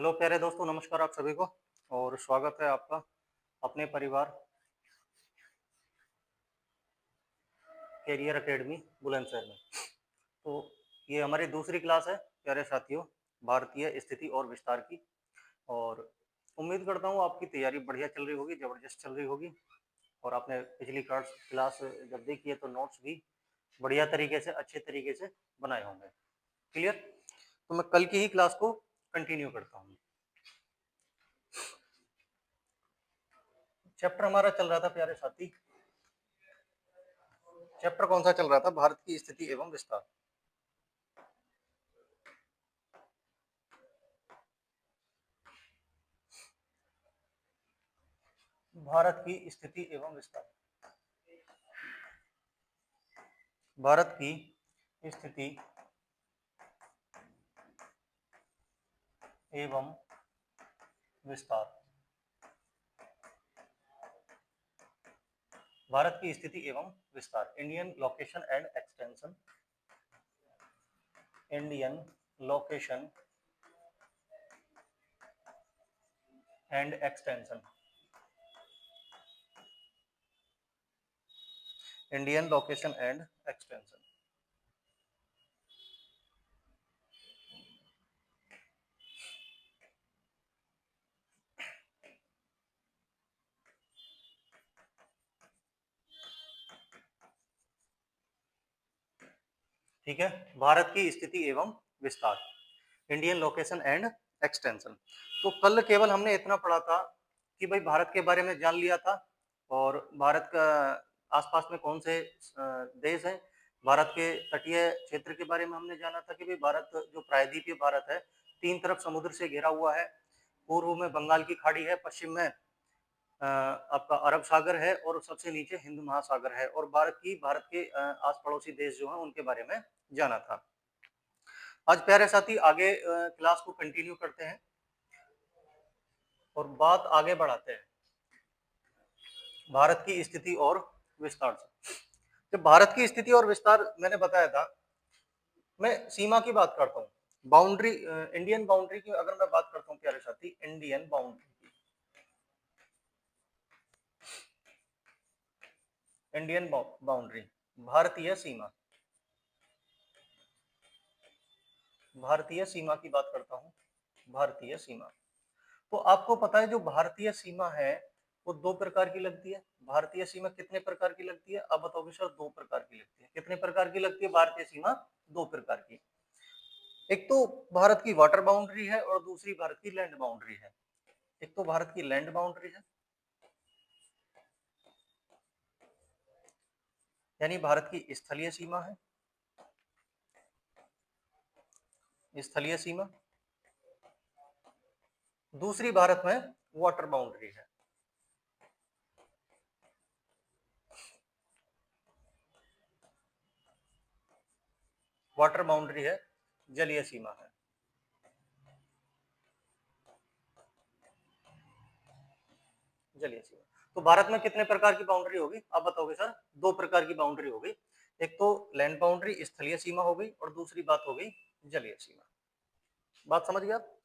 Hello प्यारे दोस्तों, नमस्कार आप सभी को और स्वागत है आपका अपने परिवार कैरियर एकेडमी बुलंदशहर में। तो ये हमारी दूसरी क्लास है प्यारे साथियों, भारतीय स्थिति और विस्तार की। और उम्मीद करता हूँ आपकी तैयारी बढ़िया चल रही होगी, ज़बरदस्त चल रही होगी। और आपने पिछली क्लास जब देखी है तो नोट्स भी बढ़िया तरीके से, अच्छे तरीके से बनाए होंगे। क्लियर? तो मैं कल की ही क्लास को कंटिन्यू करता हूँ। चैप्टर हमारा चल रहा था प्यारे साथी, चैप्टर कौन सा चल रहा था? भारत की स्थिति एवं विस्तार। भारत की स्थिति एवं विस्तार। भारत की स्थिति एवं विस्तार। भारत की स्थिति एवं विस्तार। Indian location and extension. Indian location and extension. Indian location and extension. ठीक है, भारत की स्थिति एवं विस्तार, इंडियन लोकेशन एंड एक्सटेंशन। तो कल केवल हमने इतना पढ़ा था कि भाई भारत के बारे में जान लिया था और भारत का आसपास में कौन से देश हैं। भारत के तटीय क्षेत्र के बारे में हमने जाना था कि भाई भारत जो प्रायद्वीपीय भारत है, तीन तरफ समुद्र से घिरा हुआ है। पूर्व में बंगाल की खाड़ी है, पश्चिम में आपका अरब सागर है और सबसे नीचे हिंद महासागर है। और भारत के आस पड़ोसी देश जो हैं उनके बारे में जाना था। आज प्यारे साथी आगे क्लास को कंटिन्यू करते हैं और बात आगे बढ़ाते हैं भारत की स्थिति और विस्तार से। जब भारत की स्थिति और विस्तार मैंने बताया था, मैं सीमा की बात करता हूँ, बाउंड्री, इंडियन बाउंड्री की अगर मैं बात करता हूँ प्यारे साथी, इंडियन बाउंड्री की, इंडियन बाउंड्री, भारतीय सीमा, भारतीय सीमा की बात करता हूँ, भारतीय सीमा। तो आपको पता है जो भारतीय सीमा है वो दो प्रकार की लगती है। भारतीय सीमा कितने प्रकार की लगती है? आप बताओगे सर दो प्रकार की लगती है। कितने प्रकार की लगती है भारतीय सीमा? दो प्रकार की। एक तो भारत की वाटर बाउंड्री है और दूसरी भारत की लैंड बाउंड्री है। एक तो भारत की लैंड बाउंड्री है, यानी भारत की स्थलीय सीमा है, स्थलीय सीमा। दूसरी भारत में वाटर बाउंड्री है, वाटर बाउंड्री है, जलीय सीमा है। जलीय सीमा। तो भारत में कितने प्रकार की बाउंड्री होगी आप बताओगे सर? दो प्रकार की बाउंड्री होगी। एक तो लैंड बाउंड्री, स्थलीय सीमा हो गई, और दूसरी बात हो गई जलीय सीमा। बात समझ गए आप?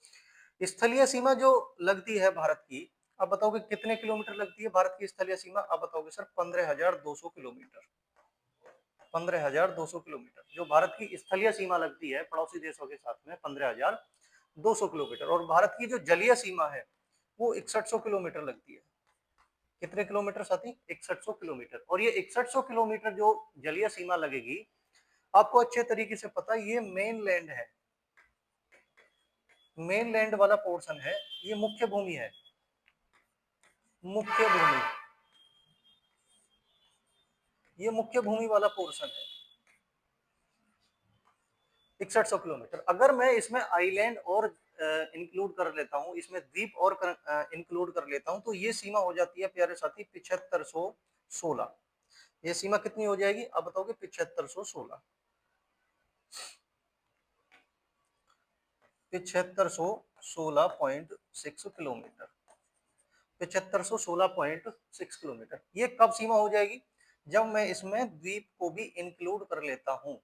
स्थलीय सीमा जो लगती है भारत की, आप बताओगे कितने किलोमीटर लगती है भारत की स्थलीय सीमा? आप बताओगे सर 15,200 किलोमीटर। 15,200 किलोमीटर जो भारत की स्थलीय सीमा लगती है पड़ोसी देशों के साथ में, 15,200 किलोमीटर। और भारत की जो जलीय सीमा है वो 6100 किलोमीटर लगती है। कितने किलोमीटर साथी? 6100 किलोमीटर। और ये 6100 किलोमीटर जो जलीय सीमा लगेगी, आपको अच्छे तरीके से पता है ये मेन लैंड है, मेन लैंड वाला पोर्शन है, ये मुख्य भूमि है, मुख्य भूमि, ये मुख्य भूमि वाला पोर्शन है 6100 किलोमीटर। अगर मैं इसमें आइलैंड और इंक्लूड कर लेता हूं, इसमें द्वीप और इंक्लूड कर लेता हूं, तो ये सीमा हो जाती है प्यारे साथी 7516। ये सीमा कितनी हो जाएगी आप बताओगे? 7516। 7516.6 किलोमीटर। 7516.6 किलोमीटर। ये कब सीमा हो जाएगी? जब मैं इसमें द्वीप को भी इंक्लूड कर लेता हूं,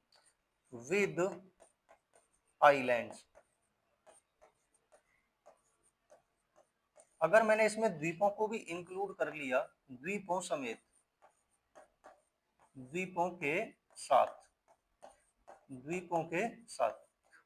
विद आइलैंड्स, अगर मैंने इसमें द्वीपों को भी इंक्लूड कर लिया, द्वीपों समेत, द्वीपों के साथ, द्वीपों के साथ,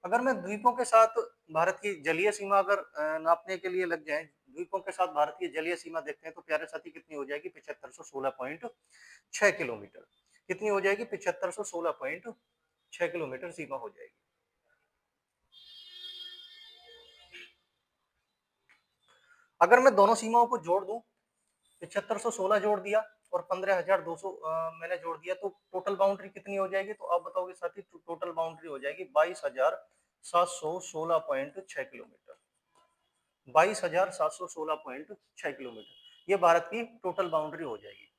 अगर मैं द्वीपों के साथ भारत की जलीय सीमा अगर नापने के लिए लग जाए, द्वीपों के साथ भारत की जलीय सीमा देखते हैं तो प्यारे साथी कितनी हो जाएगी, 7516.6 किलोमीटर। कितनी हो जाएगी, 7516.6 किलोमीटर सीमा हो जाएगी। अगर मैं दोनों सीमाओं को जोड़ दूं, 7516 जोड़ दिया और 15200 मैंने जोड़ दिया, तो टोटल बाउंड्री कितनी हो जाएगी, तो आप बताओगे साथी, टोटल बाउंड्री हो जाएगी 22,716.6 किलोमीटर। 22,716.6 किलोमीटर ये भारत की टोटल बाउंड्री हो जाएगी।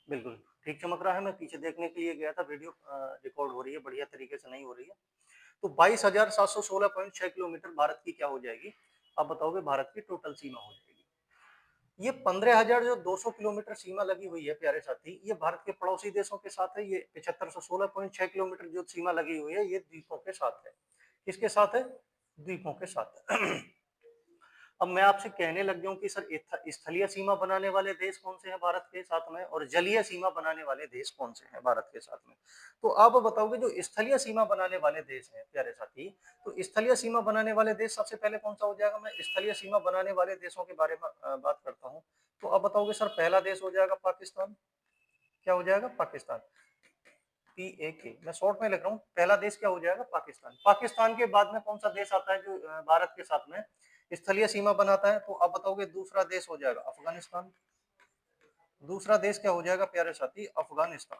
बिल्कुल ठीक चमक रहा है, मैं पीछे देखने के लिए गया था, वीडियो रिकॉर्ड हो रही है, बढ़िया तरीके से नहीं हो रही है। तो 22,716.6 किलोमीटर भारत की क्या हो जाएगी, आप बताओगे भारत की टोटल सीमा हो जाएगी। ये 15,000 जो 200 किलोमीटर सीमा लगी हुई है प्यारे साथी, ये भारत के पड़ोसी देशों के साथ है। ये 7516.6 किलोमीटर जो सीमा लगी हुई है, ये द्वीपों के साथ है। किसके साथ है, द्वीपों के साथ। अब मैं आपसे कहने लग जाऊं कि सर स्थलीय सीमा बनाने वाले देश कौन से हैं भारत के साथ में, और जलीय सीमा बनाने वाले देश कौन से हैं भारत के साथ में, तो आप बताओगे जो स्थलीय सीमा बनाने वाले देश हैं प्यारे साथी, तो स्थलीय सीमा बनाने वाले देश सबसे पहले कौन सा हो जाएगा। मैं स्थलीय सीमा बनाने वाले देशों के बारे में बात करता हूँ, तो आप बताओगे सर पहला देश हो जाएगा पाकिस्तान। क्या हो जाएगा, पाकिस्तान, PAK, मैं शॉर्ट में लिख रहा हूँ। पहला देश क्या हो जाएगा, पाकिस्तान। पाकिस्तान के बाद में कौन सा देश आता है जो भारत के साथ में स्थलीय सीमा बनाता है, तो आप बताओगे दूसरा देश हो जाएगा अफगानिस्तान। दूसरा देश क्या हो जाएगा प्यारे साथी, अफगानिस्तान।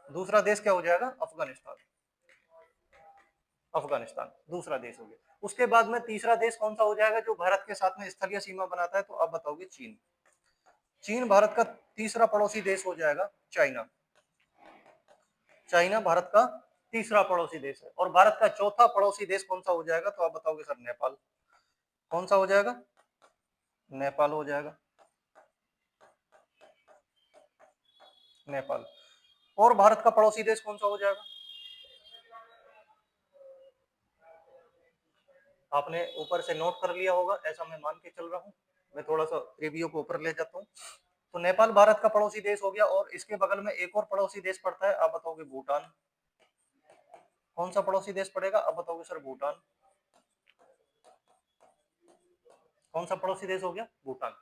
दूसरा देश क्या हो जाएगा, अफगानिस्तान। अफगानिस्तान दूसरा देश हो गया। उसके बाद में तीसरा देश कौन सा हो जाएगा जो भारत के साथ में स्थलीय सीमा बनाता है, तो आप बताओगे चीन। चीन भारत का तीसरा पड़ोसी देश हो जाएगा, चाइना। चाइना भारत का तीसरा पड़ोसी देश है। और भारत का चौथा पड़ोसी देश कौन सा हो जाएगा, तो आप बताओगे सर नेपाल। कौन सा हो जाएगा, नेपाल हो जाएगा, नेपाल। और भारत का पड़ोसी देश कौन सा हो जाएगा, आपने ऊपर से नोट कर लिया होगा, ऐसा मैं मान के चल रहा हूँ। मैं थोड़ा सा रिव्यू को ऊपर ले जाता हूँ। तो नेपाल भारत का पड़ोसी देश हो गया, और इसके बगल में एक और पड़ोसी देश पड़ता है, आप बताओगे भूटान। कौन सा पड़ोसी देश पड़ेगा, आप बताओगे सर भूटान। कौन सा पड़ोसी देश हो गया, भूटान।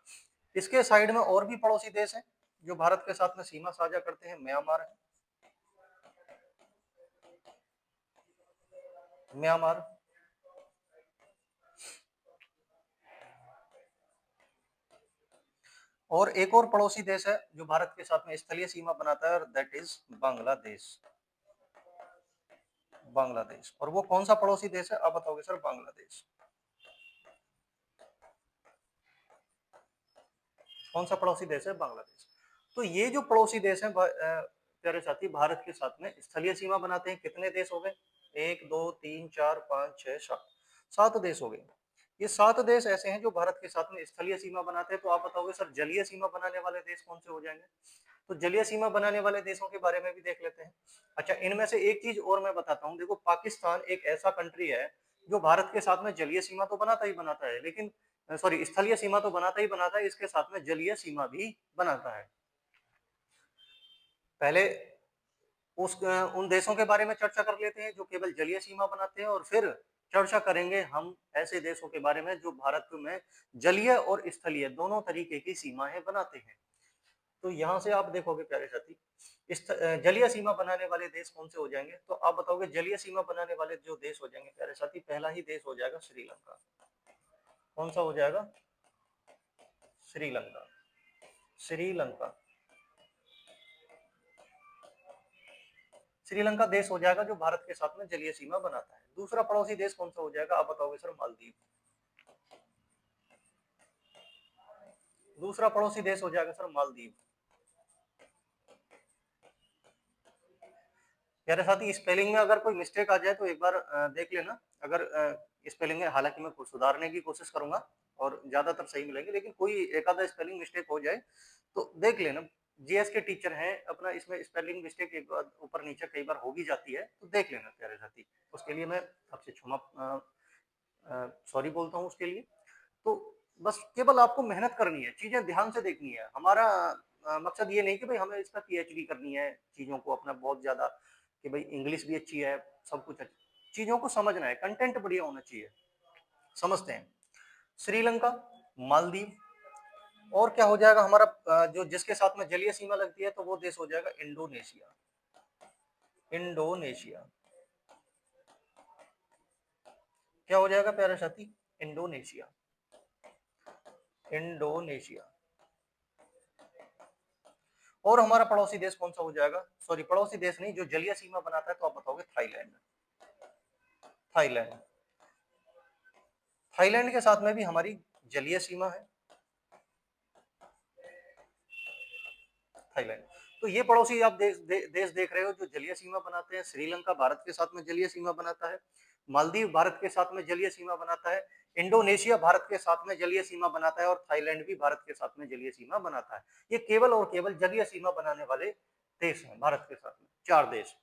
इसके साइड में और भी पड़ोसी देश हैं जो भारत के साथ में सीमा साझा करते हैं, म्यांमार है, म्यांमार। और एक और पड़ोसी देश है जो भारत के साथ में स्थलीय सीमा बनाता है, और दैट इज बांग्लादेश। बांग्लादेश। और वो कौन सा पड़ोसी देश है, आप बताओगे सर बांग्लादेश। कौन सा पड़ोसी देश है, बांग्लादेश। तो ये जो पड़ोसी देश हैं प्यारे साथी, भारत के साथ में स्थलीय सीमा बनाते हैं, कितने देश हो गए, 1 2 3 4 5 6 7, 7 देश हो गए। ये 7 देश ऐसे हैं जो भारत के साथ में स्थलीय सीमा बनाते हैं। तो आप बताओगे सर जलीय सीमा बनाने वाले देश कौन से हो जाएंगे, तो जलीय सीमा बनाने वाले देशों के बारे में भी देख लेते हैं। अच्छा, इनमें से एक चीज और मैं बताता हूँ। देखो, पाकिस्तान एक ऐसा कंट्री है जो भारत के साथ में जलीय सीमा तो बनाता ही बनाता है, लेकिन सॉरी स्थलीय सीमा तो बनाता ही बनाता है, इसके साथ में जलीय सीमा भी बनाता है। पहले उन देशों के बारे में चर्चा कर लेते हैं जो केवल जलीय सीमा बनाते हैं, और फिर चर्चा करेंगे हम ऐसे देशों के बारे में जो भारत में जलीय और स्थलीय दोनों तरीके की सीमाएं बनाते हैं। तो यहाँ से आप देखोगे प्यारे साथी, इस जलीय सीमा बनाने वाले देश कौन से हो जाएंगे, तो आप बताओगे जलीय सीमा बनाने वाले जो देश हो जाएंगे प्यारे साथी, पहला ही देश हो जाएगा श्रीलंका। कौन सा हो जाएगा, श्रीलंका। श्रीलंका, श्रीलंका देश हो जाएगा जो भारत के साथ में जलीय सीमा बनाता है। दूसरा पड़ोसी देश कौन सा हो जाएगा, आप बताओगे सर मालदीव। दूसरा पड़ोसी देश हो जाएगा सर मालदीव। मेरे साथ ही स्पेलिंग में अगर कोई मिस्टेक आ जाए तो एक बार देख लेना। अगर स्पेलिंग में, हालांकि मैं सुधारने की कोशिश करूंगा और ज्यादातर सही मिलेंगे, लेकिन कोई एक आधा स्पेलिंग मिस्टेक हो जाए तो देख लेना। जीएस के टीचर हैं, अपना इसमें स्पेलिंग मिस्टेक एक बार ऊपर नीचे कई बार हो भी जाती है, तो देख लेना प्यारे साथी। उसके लिए मैं आपसे सॉरी बोलता हूँ उसके लिए। तो बस केवल आपको मेहनत करनी है, चीजें ध्यान से देखनी है। हमारा मकसद ये नहीं कि भाई हमें इसका पीएचडी करनी है, चीजों को अपना बहुत ज्यादा कि भाई इंग्लिश भी अच्छी है, सब कुछ अच्छा, चीजों को समझना है, कंटेंट बढ़िया होना चाहिए। समझते हैं। श्रीलंका, मालदीव, और क्या हो जाएगा हमारा जो जिसके साथ में जलीय सीमा लगती है, तो वो देश हो जाएगा इंडोनेशिया। इंडोनेशिया क्या हो जाएगा प्यारे साथी? इंडोनेशिया। इंडोनेशिया। और हमारा पड़ोसी देश कौन सा हो जाएगा? सॉरी, पड़ोसी देश नहीं, जो जलीय सीमा बनाता है, तो आप बताओगे थाईलैंड। थाईलैंड। थाईलैंड के साथ में भी हमारी जलीय सीमा है, थाईलैंड। तो ये पड़ोसी आप देश देख रहे हो जो जलीय सीमा बनाते हैं। श्रीलंका भारत के साथ में जलीय सीमा बनाता है, मालदीव भारत के साथ में जलीय सीमा बनाता है, इंडोनेशिया भारत के साथ में जलीय सीमा बनाता है, और थाईलैंड भी भारत के साथ में जलीय सीमा बनाता है। ये केवल और केवल जलीय सीमा बनाने वाले देश हैं भारत के साथ में, 4 देश।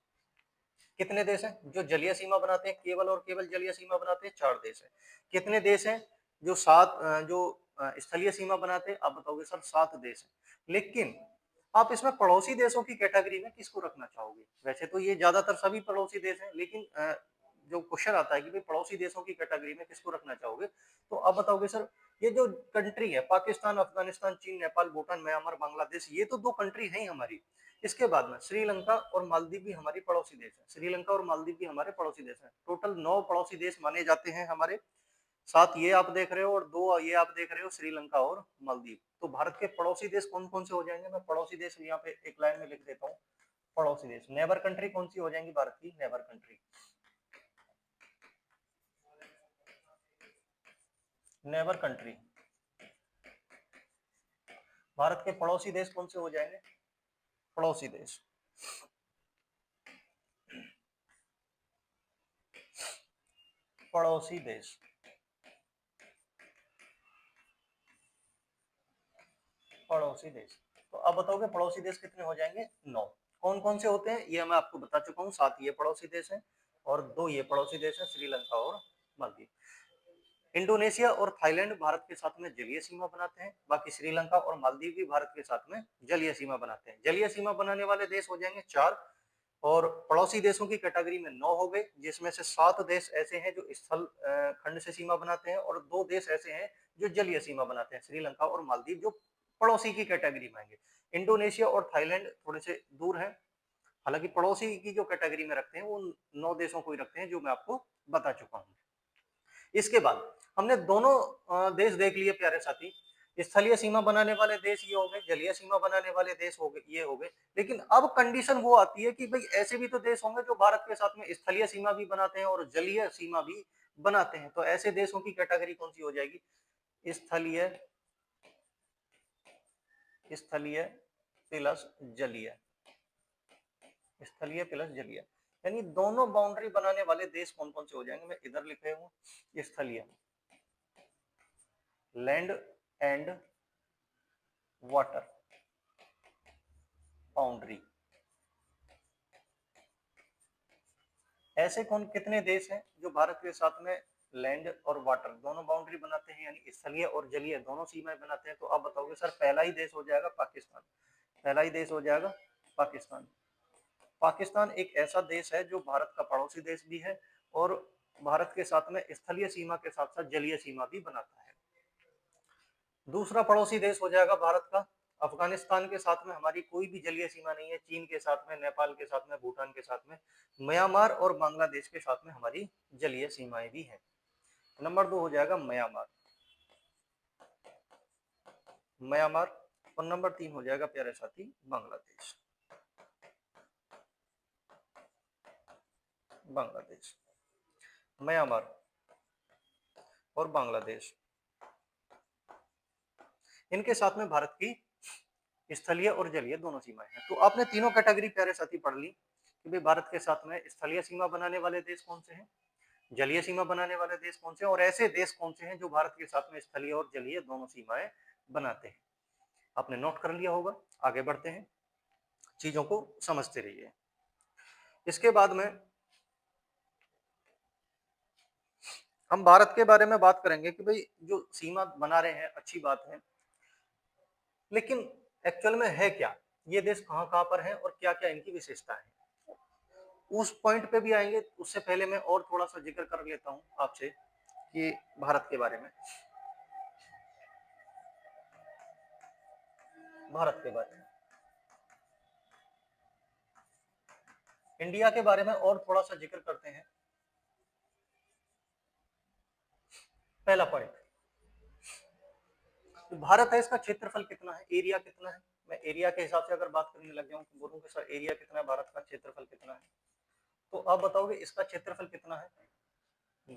कितने देश हैं जो जलीय सीमा बनाते हैं? केवल और केवल जलीय सीमा बनाते हैं 4 देश हैं। कितने देश हैं जो स्थलीय सीमा बनाते हैं? आप बताओगे सर 7 देश हैं। लेकिन आप इसमें पड़ोसी देशों की कैटेगरी में किसको रखना चाहोगे? वैसे तो ये ज्यादातर सभी पड़ोसी देश हैं, लेकिन जो क्वेश्चन आता है कि भाई पड़ोसी देशों की कैटेगरी में किसको रखना चाहोगे, तो आप बताओगे सर ये जो कंट्री है, पाकिस्तान, अफगानिस्तान, चीन, नेपाल, भूटान, म्यांमार, बांग्लादेश, ये तो 2 कंट्री हैं हमारी। इसके बाद में श्रीलंका और मालदीव भी हमारी पड़ोसी देश है। श्रीलंका और मालदीव भी हमारे पड़ोसी देश हैं। टोटल 9 पड़ोसी देश माने जाते हैं हमारे। 7 ये आप देख रहे हो और 2 ये आप देख रहे हो, श्रीलंका और मालदीव। तो भारत के पड़ोसी देश कौन कौन से हो जाएंगे? मैं पड़ोसी देश यहाँ पे एक लाइन में लिख देता हूँ। पड़ोसी देश, नेबर कंट्री कौन सी हो जाएंगी भारत की? Neighbour country. Neighbour country. Bharat के पड़ोसी देश कौन से हो जाएंगे? पड़ोसी देश। पड़ोसी देश। पड़ोसी देश। तो अब बताओगे पड़ोसी देश कितने हो जाएंगे? 9। कौन कौन से होते हैं ये मैं आपको बता चुका हूँ। 7 ये पड़ोसी देश हैं और 2 ये पड़ोसी देश हैं, श्रीलंका और मालदीव। इंडोनेशिया और थाईलैंड भारत के साथ में जलीय सीमा बनाते हैं। बाकी श्रीलंका और मालदीव भी भारत के साथ में जलीय सीमा बनाते हैं। जलीय सीमा बनाने वाले देश हो जाएंगे 4, और पड़ोसी देशों की कैटेगरी में 9 हो गए, जिसमें से 7 देश ऐसे हैं जो स्थल खंड से सीमा बनाते हैं, और 2 देश ऐसे हैं जो जलीय सीमा बनाते हैं, श्रीलंका और मालदीव, जो पड़ोसी की कैटेगरी में आएंगे। इंडोनेशिया और थाईलैंड थोड़े से दूर हैं, हालांकि पड़ोसी की जो कैटेगरी में रखते हैं वो 9 देशों को ही रखते हैं, जो मैं आपको बता चुका हूँ। इसके बाद हमने दोनों देश देख लिए प्यारे साथी। स्थलीय सीमा बनाने वाले देश ये हो गए, जलीय सीमा बनाने वाले देश हो गए, ये हो गए। लेकिन अब कंडीशन वो आती है कि भाई ऐसे भी तो देश होंगे जो भारत के साथ में स्थलीय सीमा भी बनाते हैं और जलीय सीमा भी बनाते हैं। तो ऐसे देशों की कैटेगरी कौन सी हो जाएगी? स्थलीय, स्थलीय प्लस जलीय। स्थलीय प्लस जलीय, यानी दोनों बाउंड्री बनाने वाले देश कौन कौन से हो जाएंगे? मैं इधर लिखे हूँ स्थलीय, लैंड एंड वाटर बाउंड्री। ऐसे कौन कितने देश हैं जो भारत के साथ में लैंड और वाटर दोनों बाउंड्री बनाते हैं, यानी स्थलीय और जलीय दोनों सीमाएं बनाते हैं? तो आप बताओगे सर पहला ही देश हो जाएगा पाकिस्तान। पहला ही देश हो जाएगा पाकिस्तान। पाकिस्तान एक ऐसा देश है जो भारत का पड़ोसी देश भी है और भारत के साथ में स्थलीय सीमा के साथ साथ जलीय सीमा भी बनाता है। दूसरा पड़ोसी देश हो जाएगा भारत का अफगानिस्तान। के साथ में हमारी कोई भी जलीय सीमा नहीं है। चीन के साथ में, नेपाल के साथ में, भूटान के साथ में, म्यांमार और बांग्लादेश के साथ में हमारी जलीय सीमाएं भी हैं। नंबर 2 हो जाएगा म्यांमार, म्यांमार। और नंबर 3 हो जाएगा प्यारे साथी बांग्लादेश, बांग्लादेश। म्यांमार और बांग्लादेश, इनके साथ में भारत की स्थलीय और जलीय दोनों सीमाएं हैं। तो आपने तीनों कैटेगरी प्यारे साथी पढ़ ली कि भाई भारत के साथ में स्थलीय सीमा बनाने वाले देश कौन से हैं, जलीय सीमा बनाने वाले देश कौन से हैं, और ऐसे देश कौन से हैं जो भारत के साथ में स्थलीय और जलीय दोनों सीमाएं बनाते हैं। आपने नोट कर लिया होगा। आगे बढ़ते हैं, चीजों को समझते रहिए। इसके बाद में हम भारत के बारे में बात करेंगे कि भाई जो सीमा बना रहे हैं अच्छी बात है, लेकिन एक्चुअल में है क्या, ये देश कहाँ कहाँ पर है और क्या क्या इनकी विशेषता है, उस पॉइंट पे भी आएंगे। उससे पहले मैं और थोड़ा सा जिक्र कर लेता हूँ आपसे कि भारत के बारे में, भारत के बारे में, इंडिया के बारे में और थोड़ा सा जिक्र करते हैं। पहला पॉइंट, भारत है, इसका क्षेत्रफल कितना है, एरिया कितना है। मैं एरिया के हिसाब से अगर बात करने लग जाऊं तो बोलूंगा सर एरिया कितना है, भारत का क्षेत्रफल कितना है, तो आप बताओगे इसका क्षेत्रफल कितना है,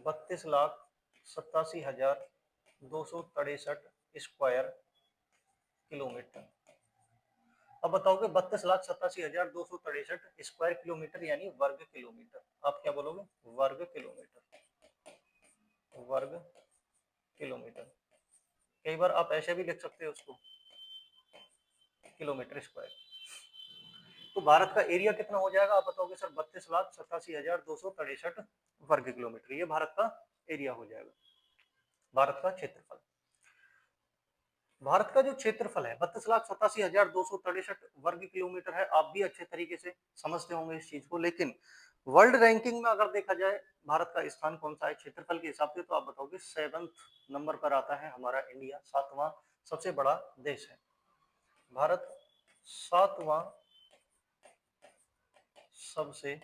32,87,263 स्क्वायर किलोमीटर। अब बताओगे 32,87,263 स्क्वायर किलोमीटर यानी वर्ग किलोमीटर, आप क्या बोलोगे, वर्ग किलोमीटर, वर्ग किलोमीटर। कई बार आप ऐसे भी लिख सकते हो उसको, किलोमीटर स्क्वायर। तो भारत का एरिया कितना हो जाएगा, आप बताओगे सर 32,87,263 वर्ग किलोमीटर, ये भारत का एरिया हो जाएगा, भारत का क्षेत्रफल। भारत का जो क्षेत्रफल है 32,87,263 वर्ग किलोमीटर है, आप भी अच्छे तरीके से समझते होंगे इस चीज को। लेकिन वर्ल्ड रैंकिंग में अगर देखा जाए भारत का स्थान कौन सा है क्षेत्रफल के हिसाब से, तो आप बताओगे 7th नंबर पर आता है हमारा इंडिया, 7वां सबसे बड़ा देश है भारत, 7वां सबसे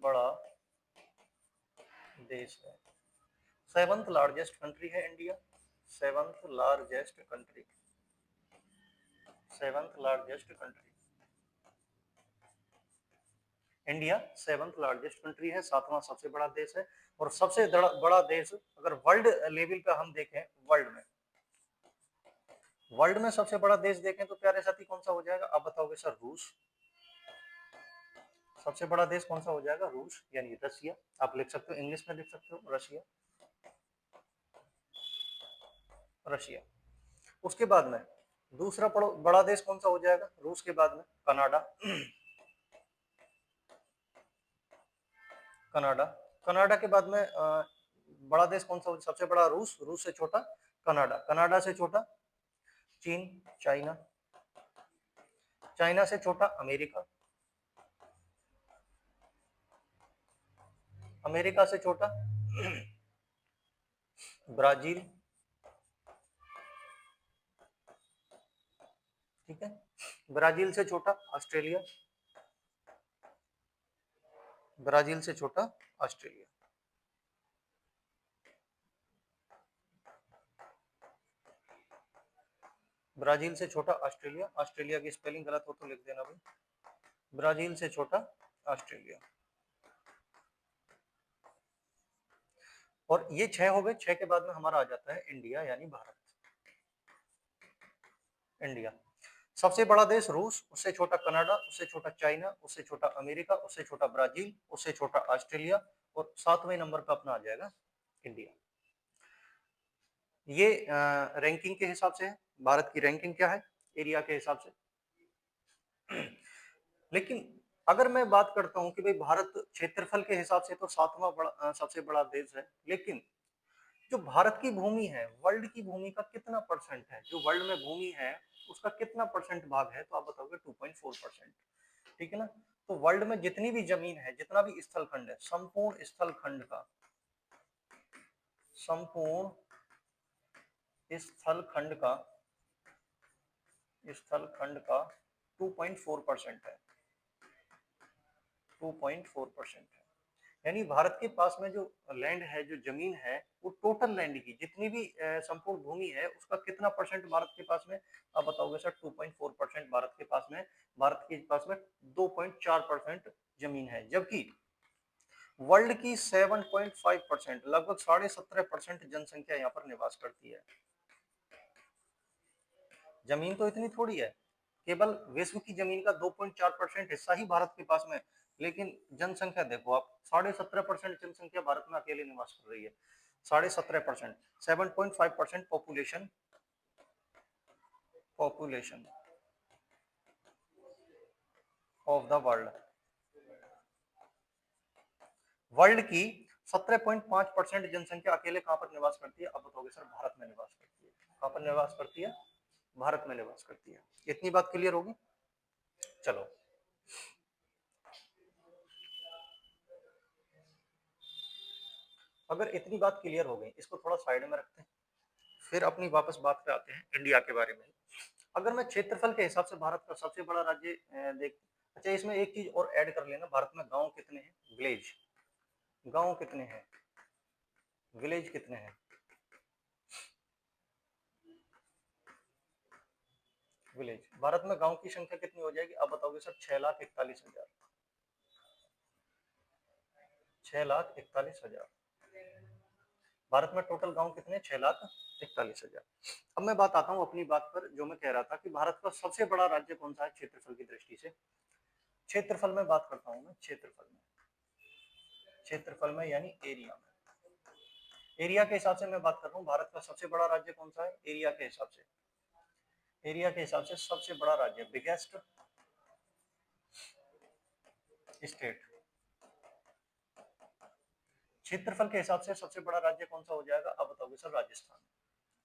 बड़ा देश है, 7th लार्जेस्ट कंट्री है India, 7th largest country, 7th largest country India, 7th largest country है, 7वां सबसे बड़ा देश है। और सबसे बड़ा देश अगर वर्ल्ड लेवल पे हम देखें, वर्ल्ड में सबसे बड़ा देश देखें तो प्यारे साथी कौन सा हो जाएगा, आप बताओगे सर रूस। सबसे बड़ा देश कौन सा हो जाएगा, रूस यानी रशिया, आप लिख सकते हो इंग्लिश में लिख सकते हो रशिया, रशिया। उसके बाद में दूसरा बड़ा देश कौन सा हो जाएगा रूस के बाद में, कनाडा, कनाडा। कनाडा के बाद में बड़ा देश कौन सा, सबसे बड़ा रूस, रूस से छोटा कनाडा, कनाडा से छोटा चीन, चाइना, चाइना से छोटा अमेरिका, अमेरिका से छोटा ब्राजील, ठीक है, ब्राजील से छोटा ऑस्ट्रेलिया, ब्राजील से छोटा ऑस्ट्रेलिया। ब्राजील से छोटा ऑस्ट्रेलिया, ऑस्ट्रेलिया की स्पेलिंग गलत हो तो लिख देना भाई, ब्राजील से छोटा ऑस्ट्रेलिया। और ये 6 हो गए, 6 के बाद में हमारा आ जाता है इंडिया यानी भारत, इंडिया। सबसे बड़ा देश रूस, उससे छोटा कनाडा, उससे छोटा चाइना, उससे छोटा अमेरिका, उससे छोटा ब्राजील, उससे छोटा ऑस्ट्रेलिया, और 7वें नंबर पर अपना आ जाएगा इंडिया। ये रैंकिंग के हिसाब से है, भारत की रैंकिंग क्या है एरिया के हिसाब से। लेकिन अगर मैं बात करता हूं कि भाई भारत क्षेत्रफल के हिसाब से तो 7वां सबसे बड़ा देश है, लेकिन जो भारत की भूमि है, वर्ल्ड की भूमि का कितना परसेंट है, जो वर्ल्ड में भूमि है उसका कितना परसेंट भाग है, तो आप बताओगे 2.4%, ठीक है ना। तो वर्ल्ड में जितनी भी जमीन है, जितना भी स्थल खंड है, संपूर्ण स्थल खंड का, संपूर्ण स्थल खंड का, स्थल खंड का 2.4% है, 2.4% है। यानी भारत के पास में जो लैंड है, जो जमीन है, वो टोटल लैंड की जितनी भी संपूर्ण भूमि है उसका कितना परसेंट भारत के पास में, आप बताओगे सर 2.4% भारत के पास में, भारत के पास में 2.4% जमीन है, जबकि वर्ल्ड की 7.5%, लगभग 17.5% जनसंख्या यहाँ पर निवास करती है। जमीन तो इतनी थोड़ी है, केवल विश्व की जमीन का 2.4% हिस्सा ही भारत के पास में, लेकिन जनसंख्या देखो आप, 17.5% जनसंख्या भारत में अकेले निवास कर रही है, 17.5%, 7.5% population population of the world, world की 17.5% जनसंख्या अकेले कहां पर निवास करती है? अब बताओगे सर भारत में निवास करती है। कहां पर निवास करती है? भारत में निवास करती है। इतनी बात क्लियर होगी? चलो, अगर इतनी बात क्लियर हो गई, इसको थोड़ा साइड में रखते हैं, फिर अपनी वापस बात पे आते हैं इंडिया के बारे में। अगर मैं क्षेत्रफल के हिसाब से भारत का सबसे बड़ा राज्य देख, अच्छा इसमें एक चीज और ऐड कर लेना, भारत में गांव कितने हैं? विलेज, गांव कितने हैं? विलेज कितने हैं? विलेज, भारत में गांव की संख्या कितनी हो जाएगी? अब बताओगे सर 6,41,000, 6,41,000। भारत में टोटल गांव कितने? 6,41,000। अब मैं बात आता हूँ अपनी बात पर, जो मैं कह रहा था कि भारत का सबसे बड़ा राज्य कौन सा है क्षेत्रफल की दृष्टि से? क्षेत्रफल में बात करता हूँ मैं, क्षेत्रफल में, क्षेत्रफल में यानी एरिया में, एरिया के हिसाब से मैं बात कर रहा हूँ। भारत का सबसे बड़ा राज्य कौन सा है एरिया के हिसाब से? एरिया के हिसाब से सबसे बड़ा राज्य, बिगेस्ट स्टेट। क्षेत्रफल के हिसाब से सबसे बड़ा राज्य कौन सा हो जाएगा? अब बताओगे सर राजस्थान।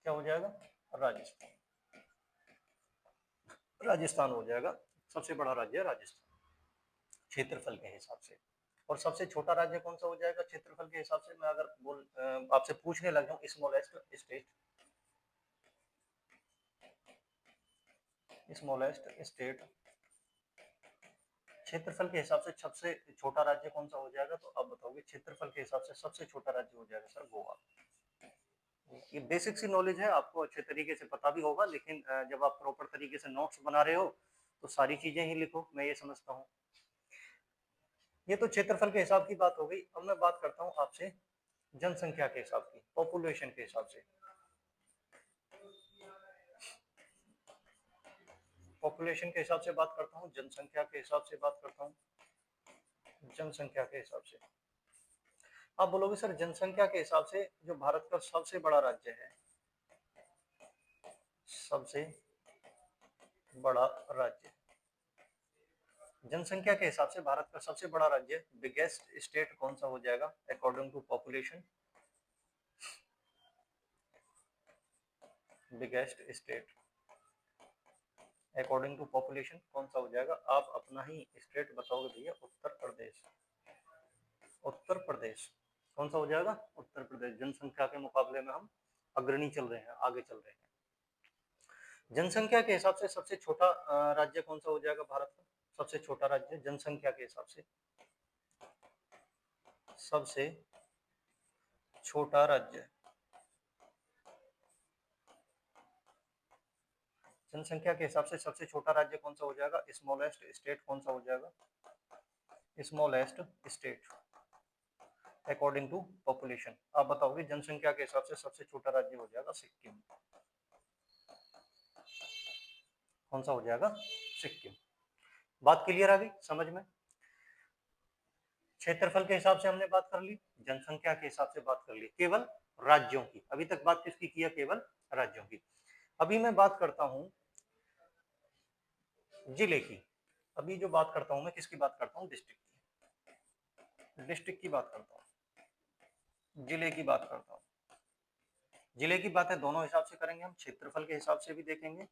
क्या हो जाएगा? राजस्थान, राजस्थान हो जाएगा सबसे बड़ा राज्य, राजस्थान क्षेत्रफल के हिसाब से। और सबसे छोटा राज्य कौन सा हो जाएगा क्षेत्रफल के हिसाब से? मैं अगर आपसे पूछने लग जाऊं, स्मॉलेस्ट स्टेट, स्मॉलेस्ट स्टेट क्षेत्रफल के हिसाब से सबसे छोटा राज्य कौन सा हो जाएगा? तो अब बताओगे क्षेत्रफल के हिसाब से सबसे छोटा राज्य हो जाएगा सर गोवा। ये बेसिक सी नॉलेज है, आपको अच्छे तरीके से पता भी होगा, लेकिन जब आप प्रॉपर तरीके से नोट्स बना रहे हो तो सारी चीजें ही लिखो, मैं ये समझता हूँ। ये तो क्षेत्रफल के हिसाब की बात हो गई। अब मैं बात करता हूँ आपसे जनसंख्या के हिसाब की, पॉपुलेशन के हिसाब से। पॉपुलेशन के हिसाब से बात करता हूँ, जनसंख्या के हिसाब से बात करता हूँ, जनसंख्या के हिसाब से। आप बोलोगे सर जनसंख्या के हिसाब से जो भारत का सबसे बड़ा राज्य है, सबसे बड़ा राज्य, जनसंख्या के हिसाब से भारत का सबसे बड़ा राज्य, बिगेस्ट स्टेट कौन सा हो जाएगा according to population? Biggest state according to population कौन सा हो जाएगा? आप अपना ही स्टेट बताओगे भैया, उत्तर प्रदेश। उत्तर प्रदेश कौन सा हो जाएगा? उत्तर प्रदेश। जनसंख्या के मुकाबले में हम अग्रणी चल रहे हैं, आगे चल रहे हैं। जनसंख्या के हिसाब से सबसे छोटा राज्य कौन सा हो जाएगा भारत का? सबसे छोटा राज्य जनसंख्या के हिसाब से, सबसे छोटा राज्य जनसंख्या के हिसाब से सबसे छोटा राज्य कौन सा हो जाएगा? स्मॉलेस्ट स्टेट कौन सा हो जाएगा? Smallest state according to population. आप बताओगे जनसंख्या के हिसाब से सबसे छोटा राज्य हो जाएगा सिक्किम। कौन सा हो जाएगा? सिक्किम। बात क्लियर आ गई समझ में? क्षेत्रफल के हिसाब से हमने बात कर ली, जनसंख्या के हिसाब से बात कर ली, केवल राज्यों की। अभी तक बात किसकी की है? केवल राज्यों की। अभी मैं बात करता हूं जिले की। अभी जो बात करता हूं मैं किसकी बात करता हूं? डिस्ट्रिक्ट की, डिस्ट्रिक्ट की बात करता हूं, जिले की बात करता हूं। जिले की बातें दोनों हिसाब से करेंगे हम, क्षेत्रफल के हिसाब से भी देखेंगे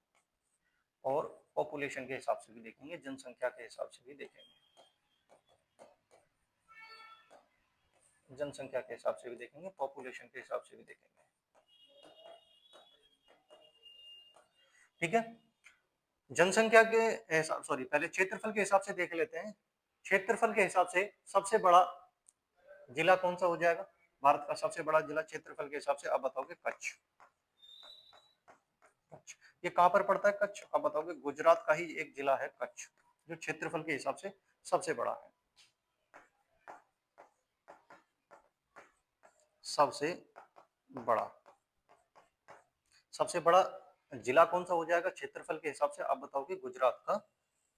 और पॉपुलेशन के हिसाब से भी देखेंगे, जनसंख्या के हिसाब से भी देखेंगे, जनसंख्या के हिसाब से भी देखेंगे, पॉपुलेशन के हिसाब से भी देखेंगे। ठीक है, जनसंख्या के हिसाब, सॉरी पहले क्षेत्रफल के हिसाब से देख लेते हैं। क्षेत्रफल के हिसाब से सबसे बड़ा जिला कौन सा हो जाएगा? भारत का सबसे बड़ा जिला क्षेत्रफल के हिसाब से आप बताओगे कच्छ। कच्छ ये कहां पर पड़ता है? कच्छ। आप बताओगे गुजरात का ही एक जिला है कच्छ, जो क्षेत्रफल के हिसाब से सबसे बड़ा है, सबसे बड़ा। सबसे बड़ा जिला कौन सा हो जाएगा क्षेत्रफल के हिसाब से? आप बताओगे गुजरात का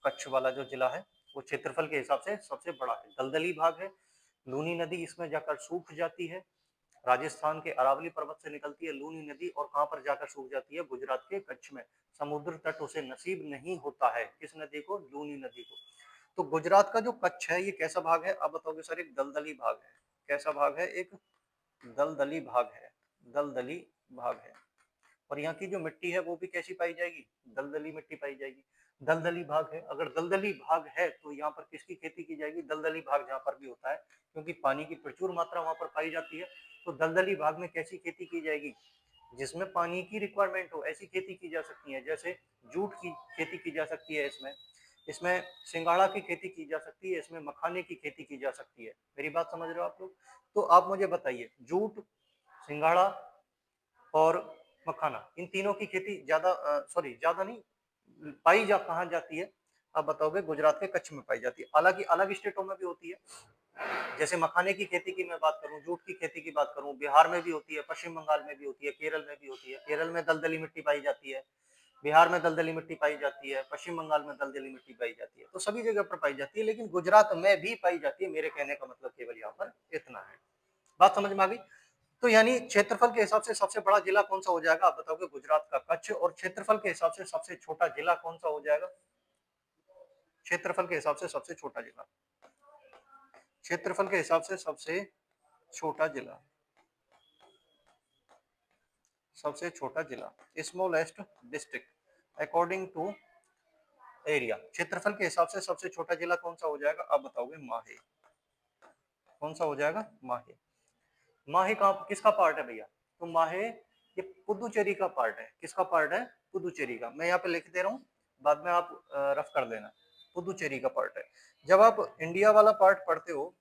कच्छ वाला जो जिला है वो क्षेत्रफल के हिसाब से सबसे बड़ा है। दलदली भाग है, लूनी नदी इसमें जाकर सूख जाती है, राजस्थान के अरावली पर्वत से निकलती है लूनी नदी और कहां पर जाकर सूख जाती है? गुजरात के कच्छ में। समुद्र तट उसे नसीब नहीं होता है। किस नदी को? लूनी नदी को। तो गुजरात का जो कच्छ है ये कैसा भाग है? आप बताओगे सर एक दलदली भाग है। कैसा भाग है? एक दलदली भाग है। दलदली भाग है। और यहाँ की जो मिट्टी है वो भी कैसी पाई जाएगी? दलदली मिट्टी पाई जाएगी। दलदली भाग है। अगर दलदली भाग है तो यहाँ पर किसकी खेती की जाएगी? दलदली भाग जहाँ पर भी होता है क्योंकि पानी की प्रचुर मात्रा वहां पर पाई जाती है, तो दलदली भाग में कैसी खेती की जाएगी? जिसमें पानी की रिक्वायरमेंट हो ऐसी खेती की जा सकती है। जैसे जूट की खेती की जा सकती है, इसमें इसमें सिंगाड़ा की खेती की जा सकती है, इसमें मखाने की खेती की जा सकती है। मेरी बात समझ रहे हो आप लोग? तो आप मुझे बताइए, जूट, सिंगाड़ा और मखाना, इन तीनों की खेती ज्यादा सॉरी ज्यादा नहीं पाई जा कहाँ जाती है? आप बताओगे गुजरात के कच्छ में पाई जाती है। हालांकि अलग स्टेटों में भी होती है। जैसे मखाने की खेती की मैं बात करूं, जूट की खेती की बात करूं, बिहार में भी होती है, पश्चिम बंगाल में भी होती है, केरल में भी होती है। केरल में दलदली मिट्टी पाई जाती है, बिहार में दलदली मिट्टी पाई जाती है, पश्चिम बंगाल में दलदली मिट्टी पाई जाती है। तो सभी जगह पर पाई जाती है, लेकिन गुजरात में भी पाई जाती है। मेरे कहने का मतलब केवल यहाँ पर इतना है। बात समझ में आ गई? तो यानी क्षेत्रफल के हिसाब से सबसे बड़ा जिला कौन सा हो जाएगा? आप बताओगे गुजरात का कच्छ। और क्षेत्रफल के हिसाब से सबसे छोटा जिला कौन सा हो जाएगा? क्षेत्रफल के हिसाब से सबसे छोटा जिला, क्षेत्रफल के हिसाब से सबसे छोटा जिला, सबसे छोटा जिला, smallest district according to area. क्षेत्रफल के हिसाब से सबसे छोटा जिला कौन सा हो जाएगा? आप बताओगे माहे। कौन सा हो जाएगा? माहे। माहे का किसका पार्ट है भैया? तो माहे ये पुदुचेरी का पार्ट है। किसका पार्ट है? पुदुचेरी का। मैं यहाँ पे लिख दे रहा हूँ, बाद में आप रफ कर देना। पुदुचेरी का पार्ट है। जब आप इंडिया वाला पार्ट पढ़ते हो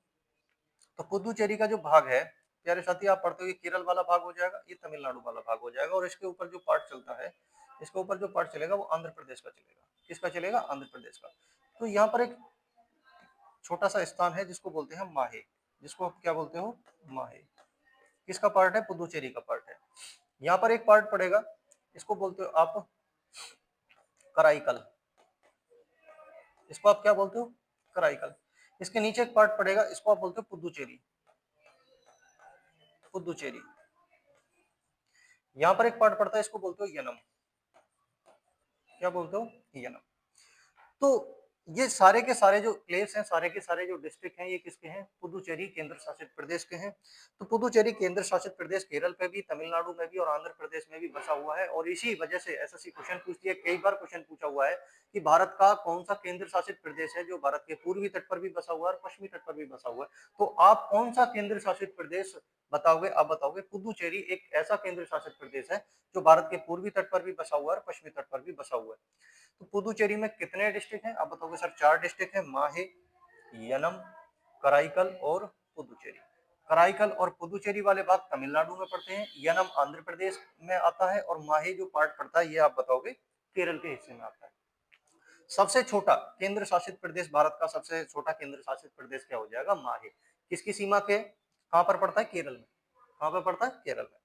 तो पुदुचेरी का जो भाग है प्यारे साथी, आप पढ़ते हो ये केरल वाला भाग हो जाएगा, ये तमिलनाडु वाला भाग हो जाएगा, और इसके ऊपर जो पार्ट चलता है, इसके ऊपर जो पार्ट चलेगा वो आंध्र प्रदेश का चलेगा। किसका चलेगा? आंध्र प्रदेश का। तो यहाँ पर एक छोटा सा स्थान है जिसको बोलते हैं माहे। जिसको आप क्या बोलते हो? माहे। किसका पार्ट है? पुदुचेरी का पार्ट है। यहाँ पर एक पार्ट पड़ेगा, इसको बोलते हो आप कराईकल। इसको आप क्या बोलते हो? कराईकल। इसके नीचे एक पार्ट पड़ेगा, इसको आप बोलते हो पुदुचेरी। पुदुचेरी। यहाँ पर एक पार्ट पड़ता है, इसको बोलते हो यनम। क्या बोलते हो? यनम। तो ये सारे के सारे जो प्लेस हैं, सारे के सारे जो डिस्ट्रिक्ट हैं, ये किसके हैं? पुदुचेरी केंद्र शासित प्रदेश के हैं। तो पुदुचेरी केंद्र शासित प्रदेश केरल पे भी, तमिलनाडु में भी और आंध्र प्रदेश में भी बसा हुआ है। और इसी वजह से एसएससी क्वेश्चन पूछती है, कई बार क्वेश्चन पूछा हुआ है कि भारत का कौन सा केंद्र शासित प्रदेश है जो भारत के पूर्वी तट पर भी बसा हुआ है और पश्चिमी तट पर भी बसा हुआ है। तो आप कौन सा केंद्र शासित प्रदेश बताओगे? आप बताओगे पुदुचेरी एक ऐसा केंद्र शासित प्रदेश है जो भारत के पूर्वी तट पर भी बसा हुआ है और पश्चिमी तट पर भी बसा हुआ है। तो पुदुचेरी में कितने डिस्ट्रिक्ट हैं? आप बताओगे सर 4 डिस्ट्रिक्ट हैं, माहे, यनम, कराईकल और पुदुचेरी। कराईकल और पुदुचेरी वाले भाग तमिलनाडु में पड़ते हैं, यनम आंध्र प्रदेश में आता है, और माहे जो पार्ट पड़ता है ये आप बताओगे केरल के हिस्से में आता है। सबसे छोटा केंद्र शासित प्रदेश, भारत का सबसे छोटा केंद्र शासित प्रदेश क्या हो जाएगा? माहे। किसकी सीमा के कहां पर पड़ता है? केरल में। कहां पर पड़ता है? केरल में।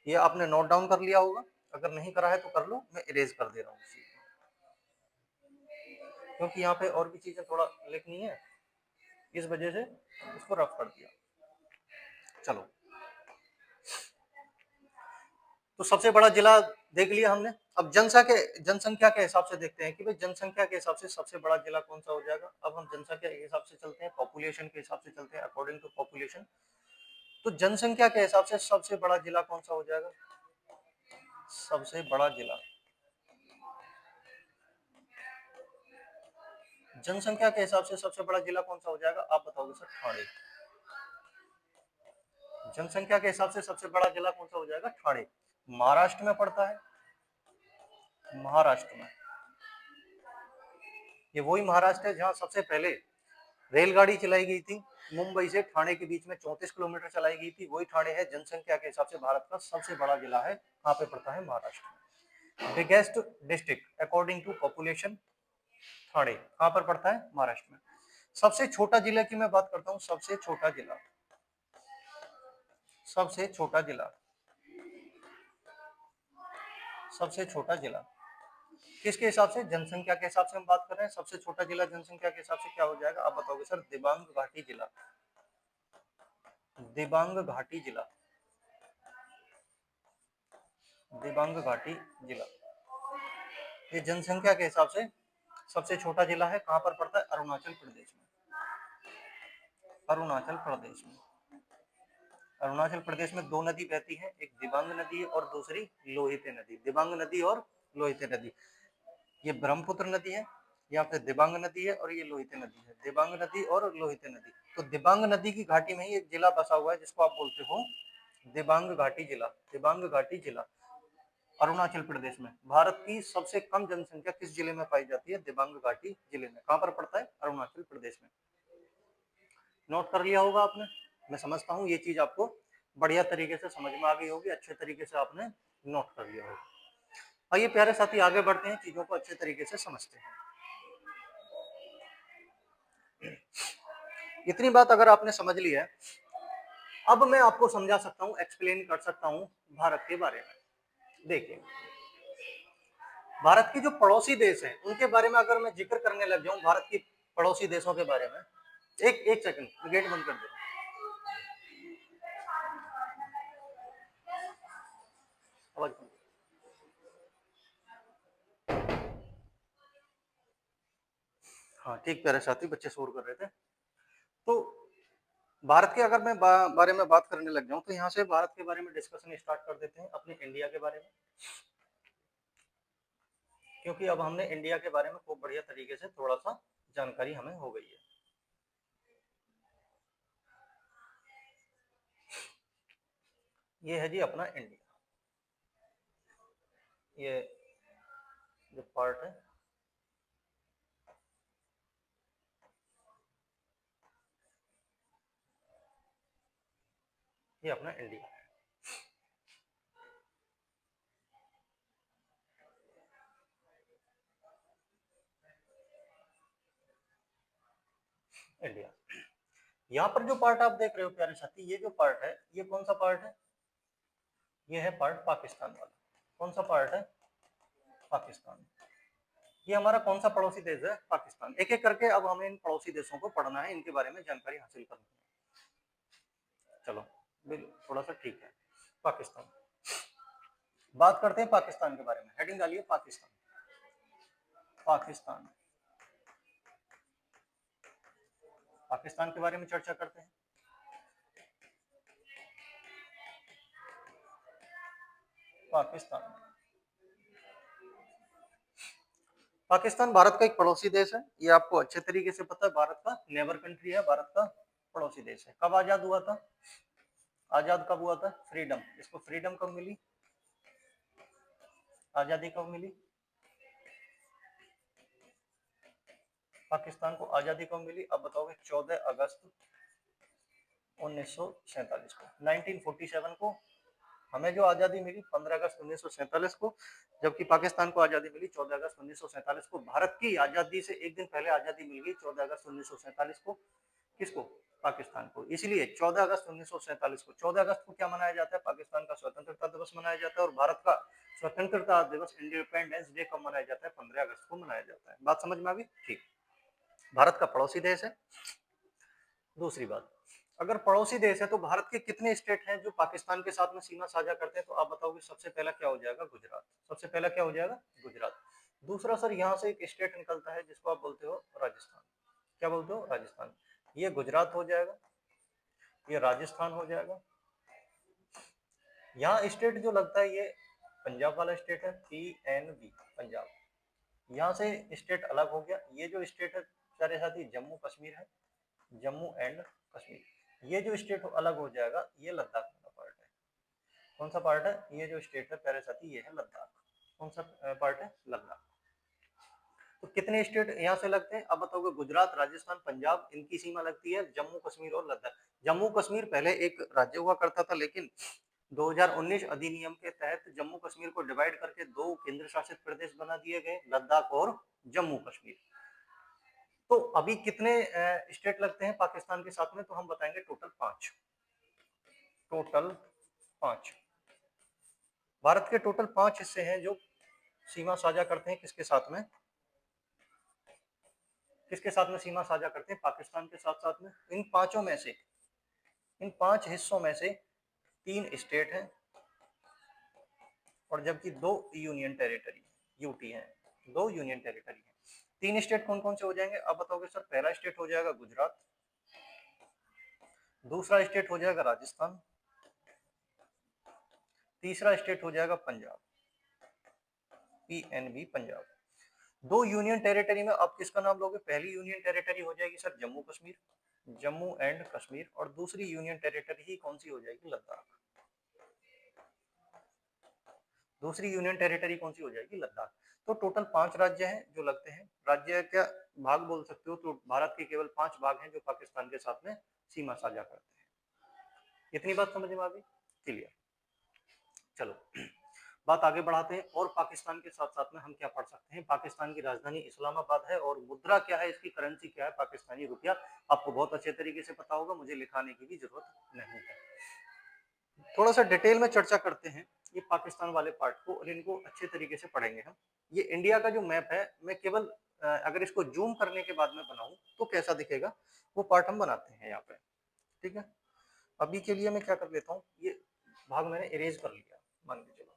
ये आपने नोट डाउन कर लिया होगा, अगर नहीं करा है तो कर लो, मैं इरेज कर दे रहा हूँ क्योंकि यहाँ पे और भी चीजें थोड़ा लिखनी है, इस वजह से इसको रफ कर दिया। चलो, तो सबसे बड़ा जिला देख लिया हमने। अब जनसंख्या के हिसाब से देखते हैं कि भाई जनसंख्या के हिसाब से सबसे बड़ा जिला कौन सा हो जाएगा। अब हम जनसंख्या के हिसाब से चलते हैं, पॉपुलेशन के हिसाब से चलते हैं, अकॉर्डिंग टू पॉपुलेशन। तो जनसंख्या के हिसाब से सबसे बड़ा जिला कौन सा हो जाएगा? सबसे बड़ा जिला, जनसंख्या के हिसाब से सबसे बड़ा जिला कौन सा हो जाएगा? आप बताओगे सर? ठाणे। जनसंख्या के हिसाब से सबसे बड़ा जिला कौन सा हो जाएगा? ठाणे। महाराष्ट्र में पड़ता है, महाराष्ट्र में। ये वही महाराष्ट्र है जहां सबसे पहले रेलगाड़ी चलाई गई थी, मुंबई से ठाणे के बीच में 34 किलोमीटर चलाई गई थी, वही ठाणे है। जनसंख्या के हिसाब से भारत का सबसे बड़ा जिला है, कहाँ पे पड़ता है? महाराष्ट्र में। Biggest district according to population, Thane कहाँ पर पड़ता है? महाराष्ट्र में। सबसे छोटा जिला की मैं बात करता हूँ, सबसे छोटा जिला, सबसे छोटा जिला, सबसे छोटा जिला किसके हिसाब से? जनसंख्या के हिसाब से हम बात कर रहे हैं। सबसे छोटा जिला जनसंख्या के हिसाब से क्या हो जाएगा? आप बताओगे सर? दिबांग घाटी जिला। दिबांग घाटी जिला। दिबांग घाटी जिला, ये जनसंख्या के हिसाब से सबसे छोटा जिला है। कहाँ पर पड़ता है? अरुणाचल प्रदेश में। अरुणाचल प्रदेश में, अरुणाचल प्रदेश में दो नदी बहती है, एक दिबांग नदी है और दूसरी लोहिते नदी। दिबांग नदी और लोहिते नदी, ये ब्रह्मपुत्र नदी है, या फिर दिबांग नदी है, और ये लोहिते नदी है। दिबांग नदी और लोहिते नदी, तो दिबांग नदी की घाटी में ही एक जिला बसा हुआ है जिसको आप बोलते हो दिबांग घाटी जिला। दिबांग घाटी जिला अरुणाचल प्रदेश में। भारत की सबसे कम जनसंख्या किस जिले में पाई जाती है? दिबांग घाटी जिले में। कहां पर पड़ता है? अरुणाचल प्रदेश में। नोट कर लिया होगा आपने। मैं समझता हूँ ये चीज आपको बढ़िया तरीके से समझ में आ गई होगी, अच्छे तरीके से आपने नोट कर लिया होगा। आइए प्यारे साथी आगे बढ़ते हैं, चीजों को अच्छे तरीके से समझते हैं। इतनी बात अगर आपने समझ ली है, अब मैं आपको समझा सकता हूँ, एक्सप्लेन कर सकता हूँ भारत के बारे में। देखिए, भारत की जो पड़ोसी देश हैं उनके बारे में अगर मैं जिक्र करने लग जाऊं, भारत की पड़ोसी देशों के बारे में, एक एक सेकंड, गेट बंद कर दो। आवाज बंद। हाँ ठीक, प्यारे साथी, बच्चे शोर कर रहे थे। तो भारत के अगर मैं बारे में बात करने लग जाऊं, तो यहाँ से भारत के बारे में डिस्कशन स्टार्ट कर देते हैं, अपने इंडिया के बारे में। क्योंकि अब हमने इंडिया के बारे में खूब बढ़िया तरीके से थोड़ा सा जानकारी हमें हो गई है। ये है जी अपना इंडिया, ये जो पार्ट है, ये अपना इंडिया है। इंडिया, यहाँ पर जो पार्ट आप देख रहे हो प्यारे साथी, ये जो पार्ट है, ये कौन सा पार्ट है? ये है पार्ट पाकिस्तान वाला। कौन सा पार्ट है? पाकिस्तान। ये हमारा कौन सा पड़ोसी देश है? पाकिस्तान। एक एक करके अब हमें इन पड़ोसी देशों को पढ़ना है, इनके बारे में जानकारी हासिल करनी है। चलो थोड़ा सा ठीक है। पाकिस्तान, बात करते हैं पाकिस्तान के बारे में। हेडिंग डालिए पाकिस्तान। पाकिस्तान, पाकिस्तान के बारे में चर्चा करते हैं। पाकिस्तान, पाकिस्तान भारत का एक पड़ोसी देश है, ये आपको अच्छे तरीके से पता है। भारत का नेबर कंट्री है, भारत का पड़ोसी देश है। कब आजाद हुआ था? आजाद कब हुआ था? फ्रीडम, इसको फ्रीडम कब मिली? आजादी कब मिली? पाकिस्तान को आजादी कब मिली? अब बताओगे? 14 अगस्त 1947 को, 1947 को हमें जो आजादी मिली 15 अगस्त 1947 को, जबकि पाकिस्तान को आजादी मिली 14 अगस्त 1947 को। भारत की आजादी से एक दिन पहले आजादी मिल गई 14 अगस्त 1947 को। किसको? पाकिस्तान को। इसलिए 14 अगस्त 1947 को, 14 अगस्त को क्या मनाया जाता है? पाकिस्तान का स्वतंत्रता दिवस मनाया जाता है। और भारत का स्वतंत्रता दिवस, इंडिपेंडेंस डे, कब मनाया जाता है? 15 अगस्त को मनाया जाता है। बात समझ में आ गई? ठीक। भारत का पड़ोसी देश है। दूसरी बात, अगर पड़ोसी देश है तो भारत के कितने स्टेट हैं जो पाकिस्तान के साथ में सीमा साझा करते हैं? तो आप बताओगे सबसे पहला क्या हो जाएगा? गुजरात। सबसे पहला क्या हो जाएगा? गुजरात। दूसरा सर, यहाँ से एक स्टेट निकलता है जिसको आप बोलते हो राजस्थान। क्या बोलते हो? राजस्थान। ये गुजरात हो जाएगा, ये राजस्थान हो जाएगा। यहाँ स्टेट जो लगता है ये पंजाब वाला स्टेट है, PNB, पंजाब। यहाँ से स्टेट अलग हो गया। ये जो स्टेट है सारे साथी जम्मू कश्मीर है, जम्मू एंड कश्मीर। ये जो स्टेट अलग हो जाएगा, ये लद्दाख वाला पार्ट है। कौन सा पार्ट है? ये जो स्टेट है प्यारे साथी, ये है लद्दाख। कौन सा पार्ट है? लद्दाख। तो कितने स्टेट यहाँ से लगते हैं? अब बताओगे? गुजरात, राजस्थान, पंजाब, इनकी सीमा लगती है जम्मू कश्मीर और लद्दाख। जम्मू कश्मीर पहले एक राज्य हुआ करता था, लेकिन 2019 अधिनियम के तहत जम्मू कश्मीर को डिवाइड करके दो केंद्र शासित प्रदेश बना दिए गए, लद्दाख और जम्मू कश्मीर। तो अभी कितने स्टेट लगते हैं पाकिस्तान के साथ में? तो हम बताएंगे टोटल 5। टोटल 5। भारत के टोटल 5 हिस्से हैं जो सीमा साझा करते हैं किसके साथ में? किसके साथ में सीमा साझा करते हैं? पाकिस्तान के साथ साथ में। इन पांचों में से, इन 5 हिस्सों में से 3 स्टेट हैं, और जबकि 2 यूनियन टेरिटरी यूटी है, 2 यूनियन टेरिटरी है। 3 स्टेट कौन कौन से हो जाएंगे? अब बताओगे सर। पहला स्टेट हो जाएगा गुजरात, दूसरा स्टेट हो जाएगा राजस्थान, तीसरा स्टेट हो जाएगा Punjab, PNB Punjab. 2 union territory में आप किसका नाम लोगे? पहली यूनियन टेरिटरी हो जाएगी सर जम्मू कश्मीर, जम्मू एंड कश्मीर, और दूसरी यूनियन टेरिटरी ही कौन सी हो जाएगी? लद्दाख। दूसरी यूनियन टेरिटरी कौन सी हो जाएगी? लद्दाख। तो टोटल 5 राज्य हैं जो लगते हैं। राज्य क्या भाग बोल सकते हो, तो भारत के केवल 5 भाग हैं जो पाकिस्तान के साथ में सीमा साझा करते हैं। इतनी बात समझ में आ गई? क्लियर। चलो बात आगे बढ़ाते हैं। और पाकिस्तान के साथ साथ में हम क्या पढ़ सकते हैं? पाकिस्तान की राजधानी इस्लामाबाद है और मुद्रा क्या है, इसकी करेंसी क्या है? पाकिस्तानी रुपया। आपको बहुत अच्छे तरीके से पता होगा, मुझे लिखाने की भी जरूरत नहीं है। थोड़ा सा डिटेल में चर्चा करते हैं ये पाकिस्तान वाले पार्ट को, और इनको अच्छे तरीके से पढ़ेंगे हम। ये इंडिया का जो मैप है, मैं केवल अगर इसको जूम करने के बाद में बनाऊं तो कैसा दिखेगा, वो पार्ट हम बनाते हैं यहाँ पे। ठीक है, अभी के लिए मैं क्या कर लेता हूँ, ये भाग मैंने इरेज कर लिया, मान के चलो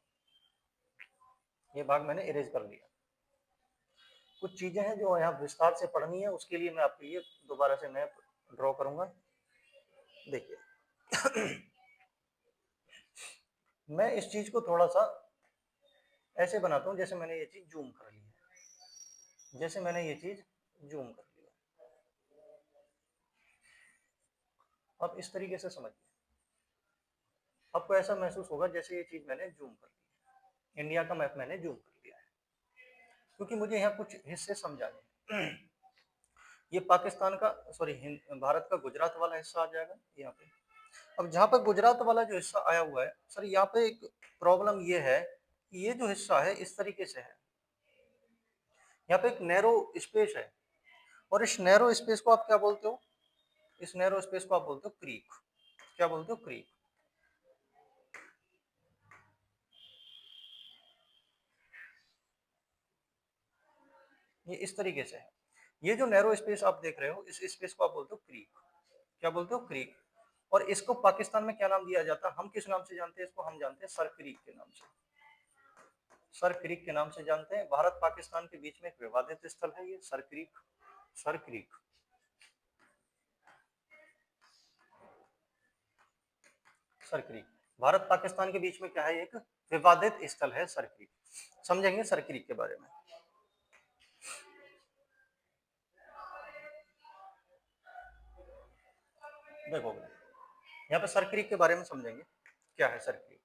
ये भाग मैंने इरेज कर लिया। कुछ चीजें हैं जो यहाँ विस्तार से पढ़नी है, उसके लिए मैं आपके लिए दोबारा से मैप ड्रॉ करूंगा। देखिए मैं इस चीज को थोड़ा सा ऐसे बनाता हूँ जैसे मैंने ये चीज जूम कर ली है, जैसे मैंने ये चीज जूम कर लिया। अब इस तरीके से समझिए, आपको ऐसा महसूस होगा जैसे ये चीज मैंने जूम कर ली है। इंडिया का मैप मैंने जूम कर लिया है, क्योंकि मुझे यहाँ कुछ हिस्से समझाने हैं। ये पाकिस्तान का सॉरी भारत का गुजरात वाला हिस्सा आ जाएगा यहाँ पे। अब जहाँ पर गुजरात वाला जो हिस्सा आया हुआ है सर, यहाँ पे एक प्रॉब्लम ये है कि ये जो हिस्सा है इस तरीके से है, यहाँ पे एक नैरो स्पेस है, और इस नैरो स्पेस को आप क्या बोलते हो? इस नैरो स्पेस को आप बोलते हो क्रीक। क्या बोलते हो? क्रीक। ये इस तरीके से है। ये जो नैरो स्पेस आप देख रहे हो, इस स्पेस को आप बोलते हो क्रीक। क्या बोलते हो? क्रीक। और इसको पाकिस्तान में क्या नाम दिया जाता है? हम किस नाम से जानते हैं इसको? हम जानते हैं सर क्रीक के नाम से। सर क्रीक के नाम से जानते हैं। भारत पाकिस्तान के बीच में एक विवादित स्थल है ये sir creek. Sir creek, sir creek Bharat Pakistan के बीच में क्या है? एक विवादित स्थल है सर क्रीक। समझेंगे सर क्रीक के बारे में। देखो यहाँ पे सर क्रीक के बारे में समझेंगे क्या है सर क्रीक।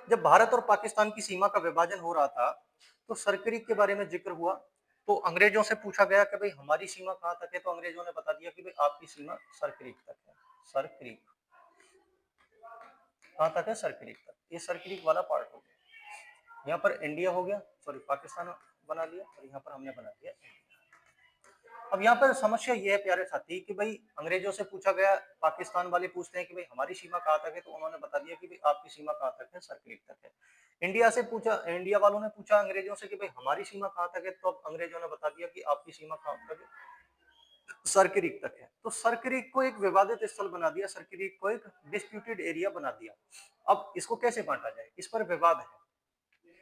जब भारत और पाकिस्तान की सीमा का विभाजन हो रहा था तो सर क्रीक के बारे में जिक्र हुआ। तो अंग्रेजों से पूछा गया कि भाई हमारी सीमा कहाँ तक है, तो अंग्रेजों ने बता दिया कि भाई आपकी सीमा सर क्रीक तक है। सर क्रीक कहाँ तक है? सर क्रीक तक। ये सर क्रीक वाला पार्ट हो गया। यहाँ पर इंडिया हो गया, सॉरी पाकिस्तान बना लिया, और यहाँ पर हमने बना दिया इंडिया। अब यहाँ पर समस्या ये है प्यारे साथी कि भाई अंग्रेजों से पूछा गया, पाकिस्तान वाले पूछते हैं कि भाई हमारी सीमा कहाँ तक है, तो उन्होंने बता दिया कि भाई आपकी सीमा कहाँ तक है? सर क्रीक तक है। इंडिया से पूछा, इंडिया वालों ने पूछा अंग्रेजों से कि भाई हमारी सीमा कहाँ तक है, तो अब अंग्रेजों ने बता दिया कि आपकी सीमा कहाँ तक है? सर क्रीक तक है। तो सर क्रीक को एक विवादित स्थल बना दिया, सर क्रीक को एक डिस्प्यूटेड एरिया बना दिया। अब इसको कैसे बांटा जाए, इस पर विवाद है।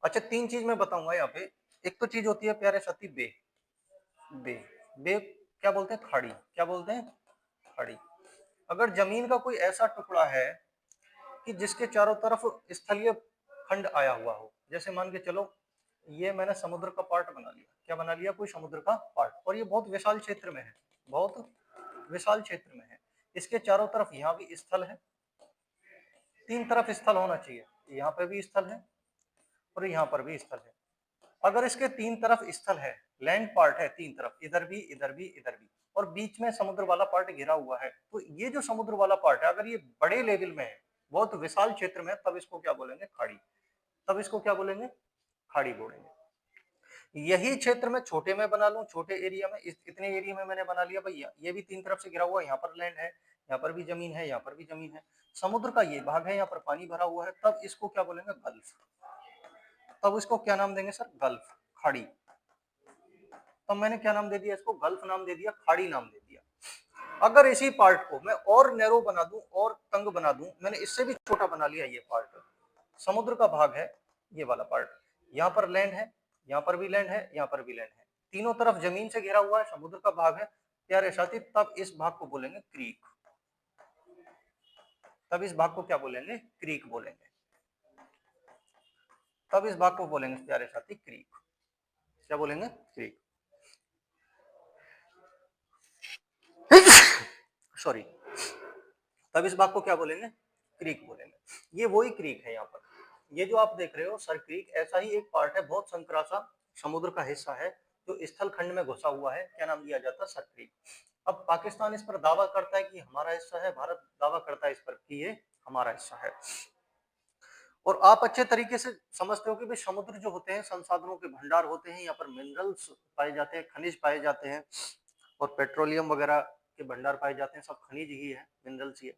अच्छा 3 चीज मैं बताऊंगा यहाँ पे। एक तो चीज होती है प्यारे साथी बे। बे बे क्या बोलते हैं? खाड़ी। क्या बोलते हैं? खाड़ी। अगर जमीन का कोई ऐसा टुकड़ा है कि जिसके चारों तरफ स्थलीय खंड आया हुआ हो, जैसे मान के चलो ये मैंने समुद्र का पार्ट बना लिया। क्या बना लिया? कोई समुद्र का पार्ट, और ये बहुत विशाल क्षेत्र में है, बहुत विशाल क्षेत्र में है। इसके चारों तरफ यहाँ भी स्थल है, 3 तरफ स्थल होना चाहिए। यहाँ पे भी स्थल है और यहाँ पर भी स्थल है। अगर इसके 3 तरफ स्थल है, लैंड पार्ट है 3 तरफ, इधर भी इधर भी इधर भी, और बीच में समुद्र वाला पार्ट घिरा हुआ है, तो ये जो समुद्र वाला पार्ट है अगर ये बड़े लेवल में है, बहुत विशाल क्षेत्र में, तब इसको क्या बोलेंगे? खाड़ी। तब इसको क्या बोलेंगे? खाड़ी बोलेंगे। यही क्षेत्र में छोटे में बना लूं, छोटे एरिया में, इतने एरिया में मैंने बना लिया भैया, ये भी 3 तरफ से घिरा हुआ है, यहाँ पर लैंड है, यहाँ पर भी जमीन है, यहाँ पर भी जमीन है, समुद्र का ये भाग है, यहाँ पर पानी भरा हुआ है, तब इसको क्या बोलेंगे? गल्फ। तब इसको क्या नाम देंगे सर? गल्फ, खाड़ी। तब मैंने क्या नाम दे दिया इसको? गल्फ नाम दे दिया, खाड़ी नाम दे दिया। अगर इसी पार्ट को मैं और नैरो बना दूं और तंग बना दूं, मैंने इससे भी छोटा बना लिया ये पार्ट, समुद्र का भाग है ये वाला पार्ट, यहाँ पर लैंड है, यहाँ पर भी लैंड है, यहाँ पर भी लैंड है, तीनों तरफ जमीन से घिरा हुआ है, समुद्र का भाग है प्यारे साथी, तब इस भाग को बोलेंगे क्रीक। तब इस भाग को क्या बोलेंगे? क्रीक बोलेंगे। तब इस भाग को बोलेंगे प्यारे साथी क्रीक। क्या बोलेंगे? क्रीक। सॉरी। तब इस भाग को क्या बोलेंगे? क्रीक बोलेंगे। ये वही क्रीक है यहाँ पर, ये जो आप देख रहे हो सर क्रीक, ऐसा ही एक पार्ट है, बहुत संकरा सा समुद्र का हिस्सा है जो स्थल खंड में घुसा हुआ है, क्या नाम दिया जाता है? Sir creek. अब पाकिस्तान इस पर दावा करता है कि हमारा हिस्सा है, भारत दावा करता है इस पर कि ये हमारा हिस्सा है। और आप अच्छे तरीके से समझते हो कि भाई समुद्र जो होते हैं संसाधनों के भंडार होते हैं, यहाँ पर मिनरल्स पाए जाते हैं, खनिज पाए जाते हैं, और पेट्रोलियम वगैरह के भंडार पाए जाते हैं, सब खनिज ही है, मिनरल्स ही है।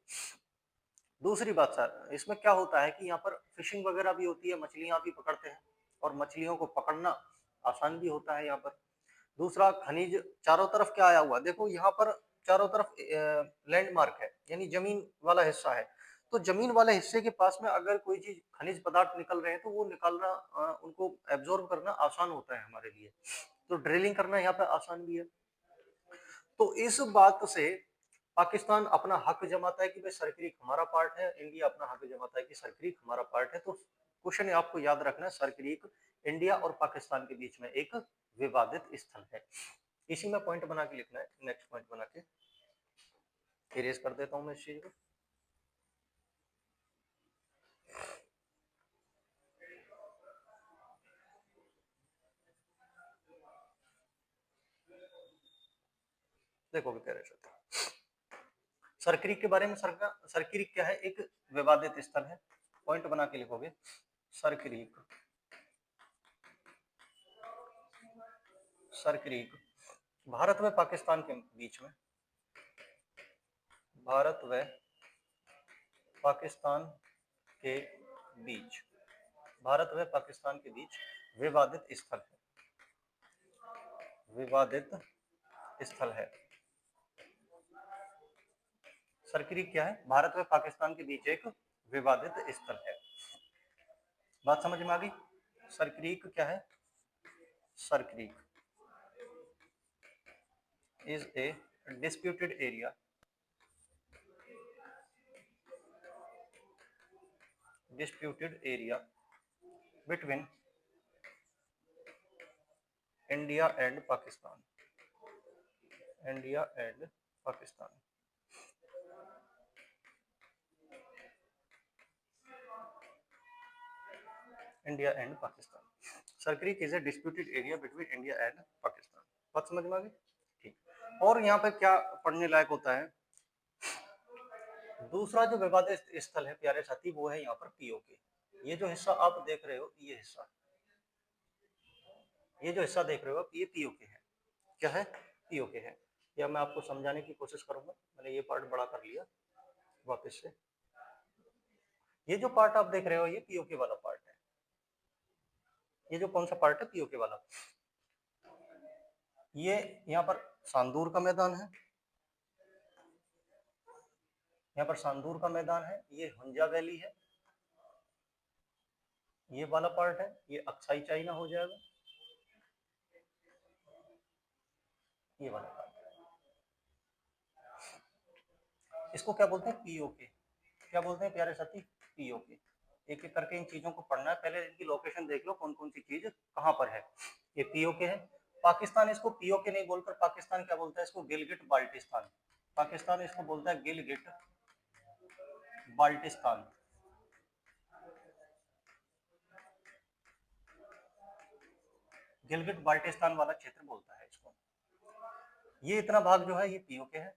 दूसरी बात सर, इसमें क्या होता है कि यहाँ पर फिशिंग वगैरह भी होती है, मछलियां भी पकड़ते हैं, और मछलियों को पकड़ना आसान भी होता है यहाँ पर। दूसरा, खनिज चारों तरफ क्या आया हुआ, देखो यहाँ पर चारों तरफ लैंडमार्क है, यानी जमीन वाला हिस्सा है, तो जमीन वाले हिस्से के पास में अगर कोई चीज खनिज पदार्थ निकल रहे हैं तो वो निकालना, उनको एब्जॉर्ब करना आसान होता है हमारे लिए, तो ड्रिलिंग करना यहाँ पे आसान भी है। तो इस बात से पाकिस्तान अपना हक जमाता है कि भाई सरक्रीक हमारा पार्ट है, इंडिया अपना हक जमाता है कि सरक्रीक हमारा पार्ट है। तो क्वेश्चन आपको याद रखना है, सरक्रीक इंडिया और पाकिस्तान के बीच में एक विवादित स्थल है। इसी में पॉइंट बना के लिखना है, नेक्स्ट पॉइंट बना के इरेज कर देता हूं मैं इस चीज को। देखो प्यारे साथियों, सरक्रीक के बारे में, सरक्रीक क्या है? एक विवादित स्थल है। पॉइंट बना के लिखोगे सरक्रीक। सरक्रीक भारत व पाकिस्तान के बीच में, भारत व पाकिस्तान के बीच, भारत व पाकिस्तान के बीच विवादित स्थल है, विवादित स्थल है। सरक्रीक क्या है? भारत व पाकिस्तान के बीच एक विवादित स्थल है। बात समझ में आ गई? सरक्रीक क्या है? Sir Creek is a disputed area, disputed area between India and Pakistan, India and Pakistan, India and Pakistan. Sir Creek is a disputed area between India and Pakistan. बात समझ में आ गई? ठीक। और यहाँ पे क्या पढ़ने लायक होता है? दूसरा जो विवादित स्थल है प्यारे साथी, वो है यहाँ पर पीओके। ये जो हिस्सा आप देख रहे हो, ये हिस्सा, ये जो हिस्सा देख रहे हो आप, ये पीओके है। क्या है? पीओके है। या मैं आपको समझाने की कोशिश करूंगा, मैंने ये पार्ट बड़ा कर लिया वापस से। ये जो पार्ट आप देख रहे हो, ये पीओके वाला पार्ट है। ये जो कौन सा पार्ट है? पीओके वाला। ये यहाँ पर सांदूर का मैदान है, यहाँ पर सांदूर का मैदान है, ये हुंजा वैली है, ये वाला पार्ट है, ये अक्साई चाइना हो जाएगा, ये वाला पार्ट। इसको क्या बोलते हैं? पीओके। क्या बोलते हैं प्यारे साथी? पीओके। एक एक करके इन चीजों को पढ़ना है, पहले इनकी लोकेशन देख लो कौन कौन सी चीज कहां पर है। ये पीओके है। पाकिस्तान इसको पीओके नहीं बोलकर पाकिस्तान क्या बोलता है? इसको गिलगिट बाल्टिस्तान। पाकिस्तान इसको बोलता है गिलगिट बाल्टिस्तान। गिलगिट बाल्टिस्तान वाला क्षेत्र बोलता है इसको। ये इतना भाग जो है ये पीओके है।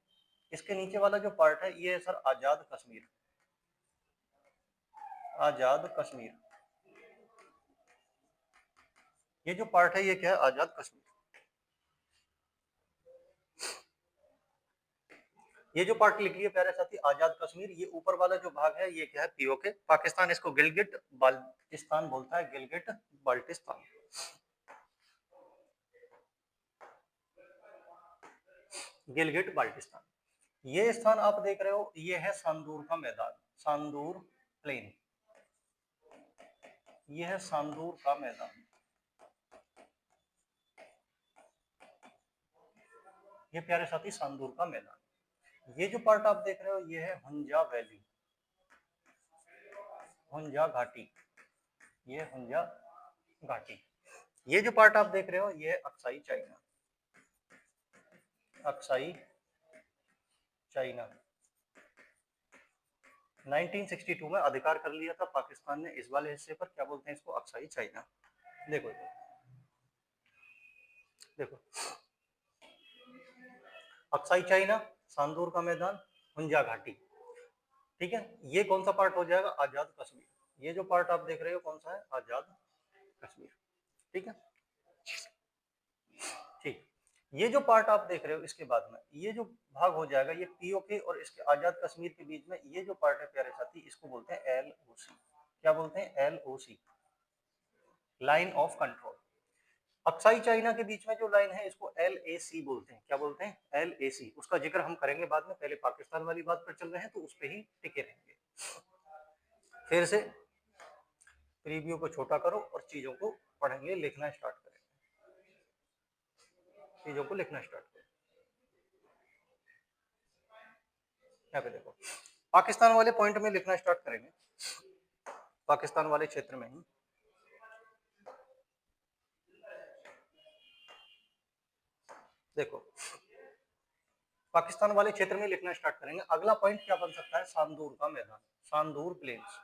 इसके नीचे वाला जो पार्ट है ये है सर आजाद कश्मीर, आजाद कश्मीर। ये जो पार्ट है ये क्या है? आजाद कश्मीर। ये जो पार्ट लिख लिया प्यारे साथी, आजाद कश्मीर, ये ऊपर वाला जो भाग है ये क्या है? पीओके। पाकिस्तान इसको गिलगिट बाल्टिस्तान बोलता है, गिलगिट बाल्टिस्तान। गिलगिट बाल्टिस्तान। ये स्थान आप देख रहे हो, ये है सांदूर का मैदान, सांदूर प्लेन। ये है सांदूर का मैदान। ये प्यारे साथी सांदूर का मैदान। ये जो पार्ट आप देख रहे हो ये है हुंजा वैली, हुंजा घाटी, ये हुंजा घाटी। ये जो पार्ट आप देख रहे हो ये है अक्साई चाइना, अक्साई चाइना। 1962 में अधिकार कर लिया था पाकिस्तान ने इस वाले हिस्से पर, क्या बोलते हैं इसको, अक्साई चाइना। देखो देखो, अक्साई चाइना, सांदूर का मैदान, हुंजा घाटी। ठीक है, ये कौन सा पार्ट हो जाएगा, आजाद कश्मीर। ये जो पार्ट आप देख रहे हो कौन सा है, आजाद कश्मीर। ठीक है, ठीक। ये जो पार्ट आप देख रहे हो इसके बाद में ये जो भाग हो जाएगा, ये पीओके और इसके आजाद कश्मीर के बीच में ये जो पार्ट है प्यारे साथी, इसको बोलते हैं एलओसी। क्या बोलते हैं, LOC, line of control. Aksai China के बीच में जो लाइन है इसको एलएसी बोलते हैं। क्या बोलते हैं, एलएसी। उसका जिक्र हम करेंगे बाद में, पहले पाकिस्तान वाली बात पर चल रहे हैं तो उस पर ही टिके रहेंगे। फिर से प्रीव्यू को छोटा करो और चीजों को पढ़ेंगे, लिखना स्टार्ट करेंगे, चीजों को लिखना स्टार्ट करें। यहाँ पे देखो, पाकिस्तान वाले पॉइंट में लिखना स्टार्ट करेंगे, पाकिस्तान वाले क्षेत्र में ही। देखो, पाकिस्तान वाले क्षेत्र में लिखना स्टार्ट करेंगे। अगला पॉइंट क्या बन सकता है, सांदूर का मैदान, सांदूर प्लेन्स,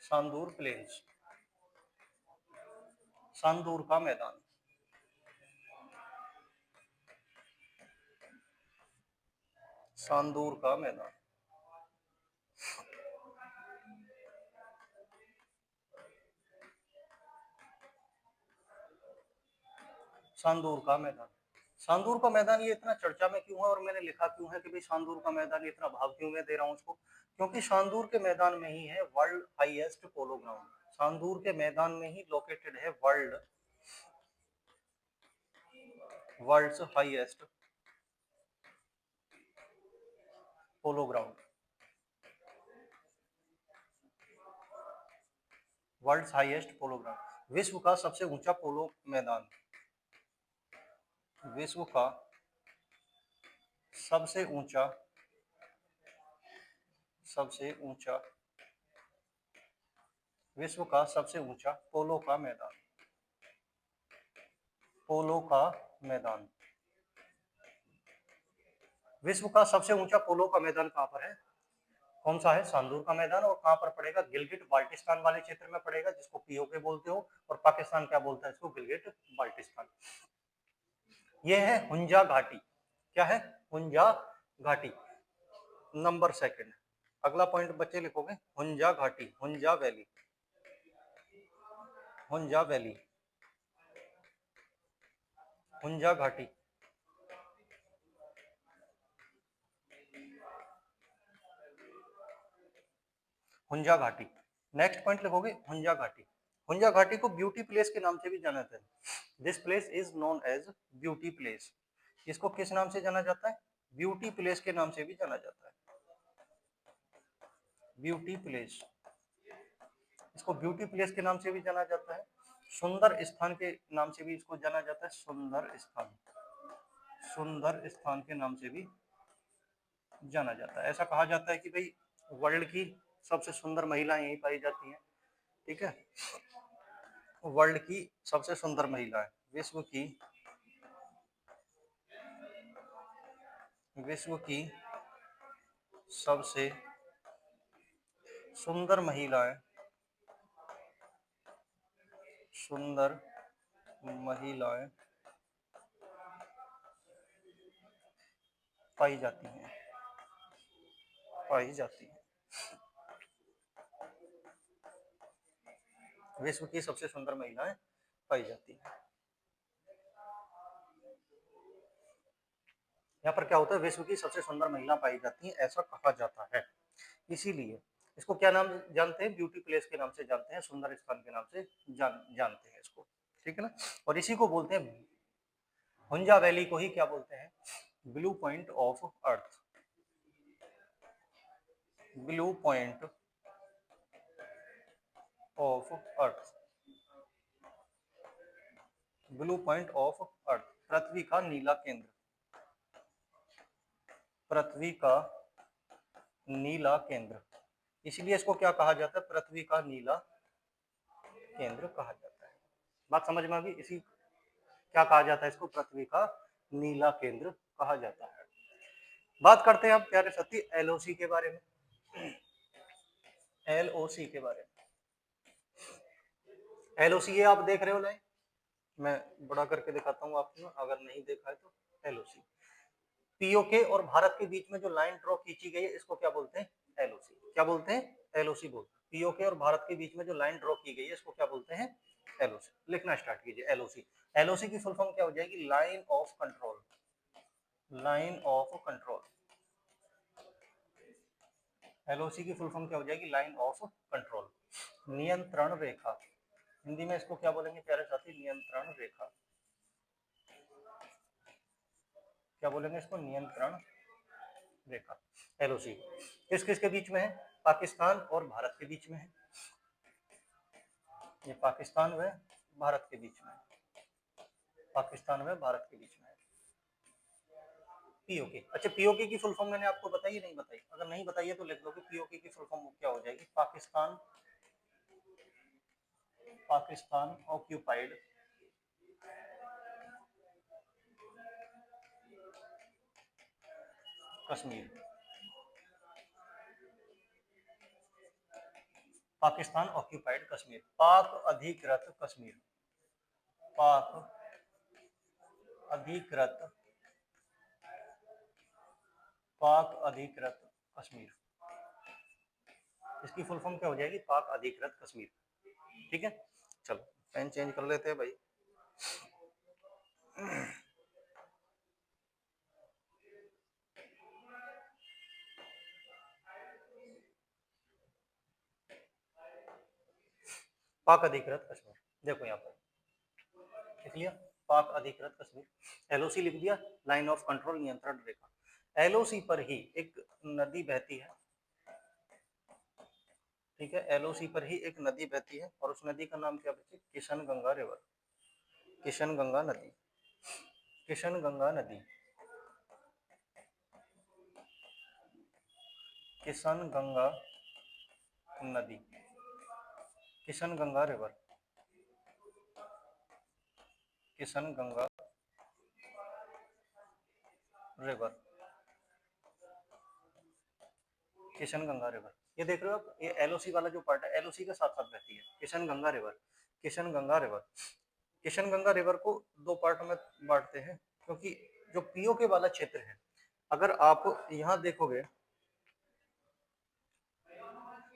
सांदूर प्लेन्स, सांदूर का मैदान, सांदूर का मैदान। सांदूर का मैदान, सांदूर का मैदान ये इतना चर्चा में क्यों है और मैंने लिखा क्यों है कि भाई सांदूर का मैदान, ये इतना भाव क्यों मैं दे रहा हूँ उसको, क्योंकि सांदूर के मैदान में ही है world highest polo ground. Sandur के मैदान में ही लोकेटेड है world's highest polo ground, world's highest polo ground, विश्व का सबसे ऊंचा पोलो मैदान, विश्व का सबसे ऊंचा, सबसे ऊंचा, विश्व का सबसे ऊंचा पोलो का मैदान, पोलो का मैदान। विश्व का सबसे ऊंचा पोलो का मैदान कहां पर है, कौन सा है, सांदूर का मैदान। और कहां पर पड़ेगा, गिलगिट बाल्टिस्तान वाले क्षेत्र में पड़ेगा, जिसको पीओके बोलते हो, और पाकिस्तान क्या बोलता है इसको, गिलगिट बाल्टिस्तान। ये है हुंजा घाटी। क्या है, हुंजा घाटी। नंबर सेकंड, अगला पॉइंट बच्चे लिखोगे, हुंजा घाटी, हुंजा वैली, हुंजा वैली, हुंजा घाटी, हुंजा घाटी। नेक्स्ट पॉइंट लिखोगे, हुंजा घाटी। हुंजा घाटी को ब्यूटी प्लेस के नाम से भी जाना जाता है। This place is known as beauty place. इसको किस नाम से जाना जाता है, ब्यूटी प्लेस के नाम से भी जाना जाता है, ब्यूटी प्लेस। इसको ब्यूटी प्लेस के नाम से भी जाना जाता है, सुंदर स्थान के नाम से भी इसको जाना जाता है, सुंदर स्थान, सुंदर स्थान के नाम से भी जाना जाता है। ऐसा कहा जाता है कि भाई वर्ल्ड की सबसे सुंदर महिलाएं यहीं पाई जाती हैं। ठीक है, वर्ल्ड की सबसे सुंदर महिलाएं, विश्व की, विश्व की सबसे सुंदर महिलाएं, सुंदर महिलाएं पाई जाती हैं, पाई जाती हैं। विश्व की सबसे सुंदर महिलाएं पाई जाती हैं। यहाँ पर क्या होता है, विश्व की सबसे सुंदर महिला पाई जाती हैं, ऐसा कहा जाता है। इसीलिए इसको क्या नाम जानते हैं, ब्यूटी प्लेस के नाम से जानते हैं, सुंदर स्थान के नाम से जानते हैं इसको। ठीक है ना, और इसी को बोलते हैं, हुंजा वैली को ही क्या बोलते हैं, blue point of earth, blue point of earth, blue point of earth, पृथ्वी का नीला केंद्र, पृथ्वी का नीला केंद्र। इसलिए इसको क्या कहा जाता है, पृथ्वी का नीला केंद्र कहा जाता है। बात समझ में आ गई? इसी क्या कहा जाता है इसको, पृथ्वी का नीला केंद्र कहा जाता है। बात करते हैं अब प्यारे साथी एलओसी के बारे में, एलओसी के बारे में। एलओसी ये आप देख रहे हो लाइन, मैं बड़ा करके दिखाता हूँ आपको, अगर नहीं देखा है तो। एलओसी, पीओके और भारत के बीच में जो लाइन ड्रॉ खींची गई है इसको क्या बोलते हैं, एलओसी। क्या बोलते हैं, एलओसी बोलते हैं। पीओके और भारत के बीच में जो लाइन ड्रॉ की गई है इसको क्या बोलते हैं, एलओसी। लिखना स्टार्ट कीजिए, एलओसी। एलओसी की फुल फॉर्म क्या हो जाएगी, line of control, line of control. LOC की फुल फॉर्म क्या हो जाएगी, लाइन ऑफ कंट्रोल, नियंत्रण रेखा। हिंदी में इसको क्या बोलेंगे प्यारे साथी, नियंत्रण रेखा। क्या बोलेंगे इसको, नियंत्रण रेखा। एलओसी किस किस के बीच में है, पाकिस्तान और भारत के बीच में है। ये पाकिस्तान व भारत के बीच में है, पाकिस्तान व भारत के बीच में है पीओके। अच्छा, पीओके की फुल फॉर्म मैंने आपको बताई नहीं बताई, अगर नहीं बताइए तो लिख दो कि पीओके की फुल फॉर्म क्या हो जाएगी, पाकिस्तान, पाकिस्तान ऑक्यूपाइड कश्मीर, पाकिस्तान ऑक्यूपाइड कश्मीर, पाक अधिकृत कश्मीर, पाक अधिकृत, पाक अधिकृत कश्मीर। इसकी फुल फॉर्म क्या हो जाएगी, पाक अधिकृत कश्मीर। ठीक है, चलो पेन चेंज कर लेते हैं भाई। पाक अधिकृत कश्मीर, देखो यहाँ पर लिख लिया, पाक अधिकृत कश्मीर। एलओसी लिख दिया, लाइन ऑफ कंट्रोल, नियंत्रण रेखा। एलओसी पर ही एक नदी बहती है, ठीक है, एलओसी पर ही एक नदी बहती है और उस नदी का नाम क्या बच्चे, किशन गंगा रिवर, किशन गंगा नदी, किशन गंगा नदी, किशन गंगा नदी, Kishan Ganga river, Kishan Ganga river, Kishan Ganga river. ये देख रहे हो आप, ये एलओसी वाला जो पार्ट है एलओसी के साथ साथ बहती है, Kishan Ganga river, Kishan Ganga river. Kishan Ganga river को दो पार्ट में बांटते हैं, क्योंकि जो पीओके वाला क्षेत्र है, अगर आप यहाँ देखोगे,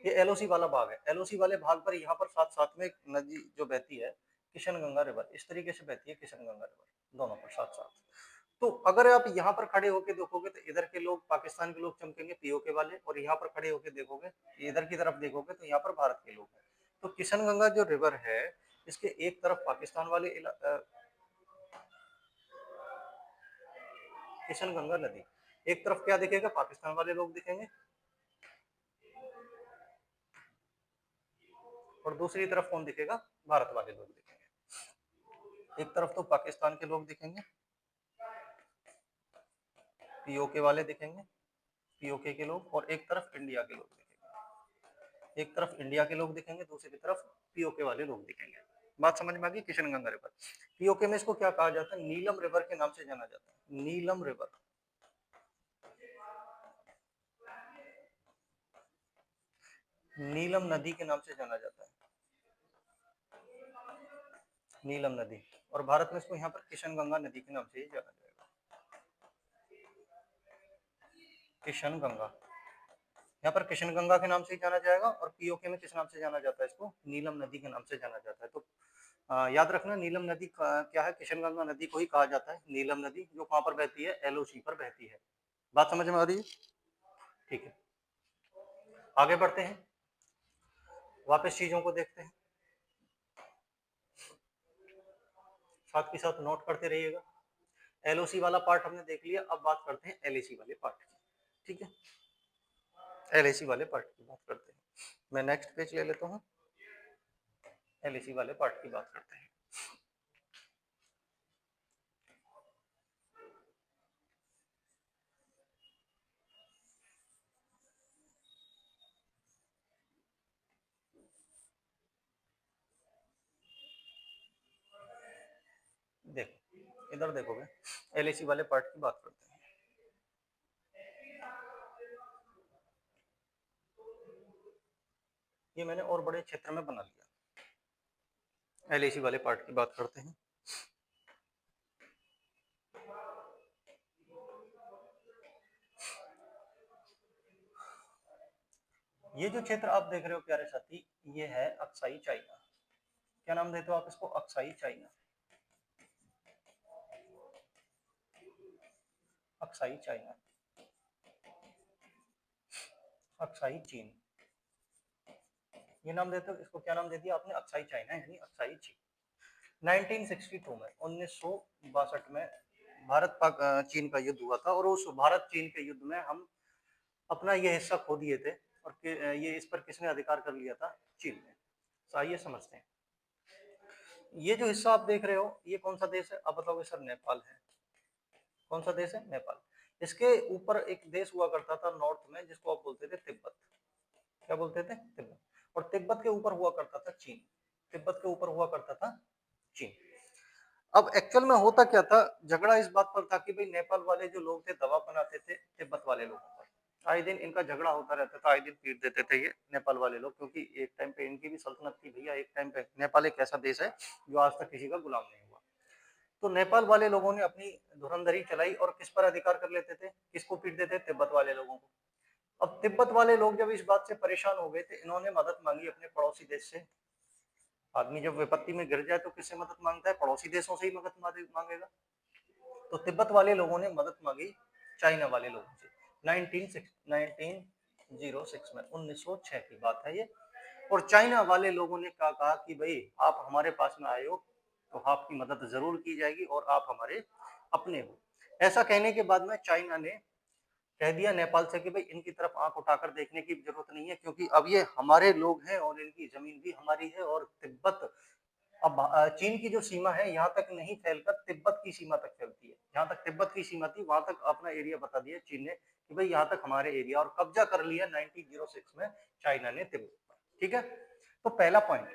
ये एलओसी वाला भाग है, एलओसी वाले भाग पर यहाँ पर साथ साथ में एक नदी जो बहती है किशन गंगा रिवर, इस तरीके से बहती है किशन गंगा रिवर, दोनों पर साथ साथ। तो अगर आप यहाँ पर खड़े होकर देखोगे तो इधर के लोग, पाकिस्तान के लोग चमकेंगे पीओके वाले, और यहाँ पर खड़े होकर देखोगे, इधर की तरफ देखोगे तो यहाँ पर भारत के लोग हैं। तो किशन गंगा जो रिवर है, इसके एक तरफ पाकिस्तान वाले किशन गंगा नदी, एक तरफ क्या दिखेगा, पाकिस्तान वाले लोग दिखेंगे, और दूसरी तरफ कौन दिखेगा, भारत वाले लोग दिखेंगे। एक तरफ तो पाकिस्तान के लोग दिखेंगे, पीओके वाले दिखेंगे, पीओके के लोग, और एक तरफ इंडिया के लोग दिखेंगे, एक तरफ इंडिया के लोग दिखेंगे, दूसरी तरफ पीओके वाले लोग दिखेंगे। बात समझ में आ गई, किशन गंगा रिवर। पीओके में इसको क्या कहा जाता है, नीलम रिवर के नाम से जाना जाता है, नीलम रिवर, नीलम नदी के नाम से जाना जाता है, नीलम नदी। और भारत में इसको यहाँ पर किशन गंगा नदी के नाम से ही जाना जाएगा, किशन गंगा, यहाँ पर किशन गंगा के नाम से ही जाना जाएगा, और पीओके में किस नाम से जाना जाता है, इसको नीलम नदी के नाम से जाना जाता है। तो याद रखना, नीलम नदी क्या है, किशन गंगा नदी को ही कहा जाता है नीलम नदी, जो कहाँ पर बहती है, एलओसी पर बहती है। बात समझ में आ रही है, ठीक है, आगे बढ़ते हैं, वापस चीजों को देखते हैं, साथ के साथ नोट करते रहिएगा। एलओसी वाला पार्ट हमने देख लिया, अब बात करते हैं एलएसी वाले पार्ट की, ठीक है। एलएसी वाले पार्ट की बात करते हैं। मैं नेक्स्ट पेज ले लेता हूँ, एलएसी वाले पार्ट की बात करते हैं। देखो इधर देखोगे, एलएसी वाले पार्ट की बात करते हैं। ये मैंने और बड़े क्षेत्र में बना लिया। एलएसी वाले पार्ट की बात करते हैं। ये जो क्षेत्र आप देख रहे हो प्यारे साथी, ये है अक्साई चाइना। क्या नाम देते हो आप इसको? Aksai China, Aksai China, Aksai चीन, ये नाम देते हो इसको। क्या नाम दे दिया आपने? अक्साई चाइना यानी अक्साई चीन। 1962 में, 1962 में भारत पाक चीन का युद्ध हुआ था, और उस भारत चीन के युद्ध में हम अपना ये हिस्सा खो दिए थे, और ये इस पर किसने अधिकार कर लिया था? चीन ने। तो आइए समझते हैं। ये जो हिस्सा आप देख रहे हो, ये कौन सा देश है? आप बताओगे सर नेपाल है। कौन सा देश है? नेपाल। इसके ऊपर एक देश हुआ करता था नॉर्थ में, जिसको आप बोलते थे तिब्बत। क्या बोलते थे? तिब्बत। और तिब्बत के ऊपर हुआ करता था चीन। तिब्बत के ऊपर हुआ करता था चीन। अब एक्चुअल में होता क्या था? झगड़ा इस बात पर था कि भाई नेपाल वाले जो लोग थे दबाव बनाते थे तिब्बत वाले लोगों पर। आए दिन इनका झगड़ा होता रहता था, आए दिन पीट देते थे ये नेपाल वाले लोग, क्योंकि एक टाइम पे इनकी भी सल्तनत थी भैया। एक टाइम पे नेपाल एक ऐसा देश है जो आज तक किसी का गुलाम नहीं हुआ। तो नेपाल वाले लोगों ने अपनी धुरंधरी चलाई और किस पर अधिकार कर लेते थे? किसको पीट देते? तिब्बत वाले लोगों को। अब तिब्बत वाले लोग जब इस बात से परेशान हो गए थे, इन्होंने मदद मांगी अपने पड़ोसी देश से। आदमी जब विपत्ति में गिर जाए तो किससे मदद मांगता है? पड़ोसी देशों से ही मदद मांगेगा। तो तिब्बत वाले लोगों ने मदद मांगी चाइना वाले लोगों से। 1906 में, 1906 की बात है ये। और चाइना वाले लोगों ने कहा कि भाई आप हमारे पास में आए हो तो आपकी मदद जरूर की जाएगी, और आप हमारे अपने हो। ऐसा कहने के बाद में चाइना ने कह दिया नेपाल से कि भाई इनकी तरफ आंख उठाकर देखने की जरूरत नहीं है, क्योंकि अब ये हमारे लोग हैं और इनकी जमीन भी हमारी है। और तिब्बत, अब चीन की जो सीमा है यहाँ तक नहीं फैलकर तिब्बत की सीमा तक फैलती है। जहाँ तक तिब्बत की सीमा थी वहां तक अपना एरिया बता दिया चीन ने कि भाई यहाँ तक हमारे एरिया, और कब्जा कर लिया 1906 में चाइना ने तिब्बत पर। ठीक है, तो पहला पॉइंट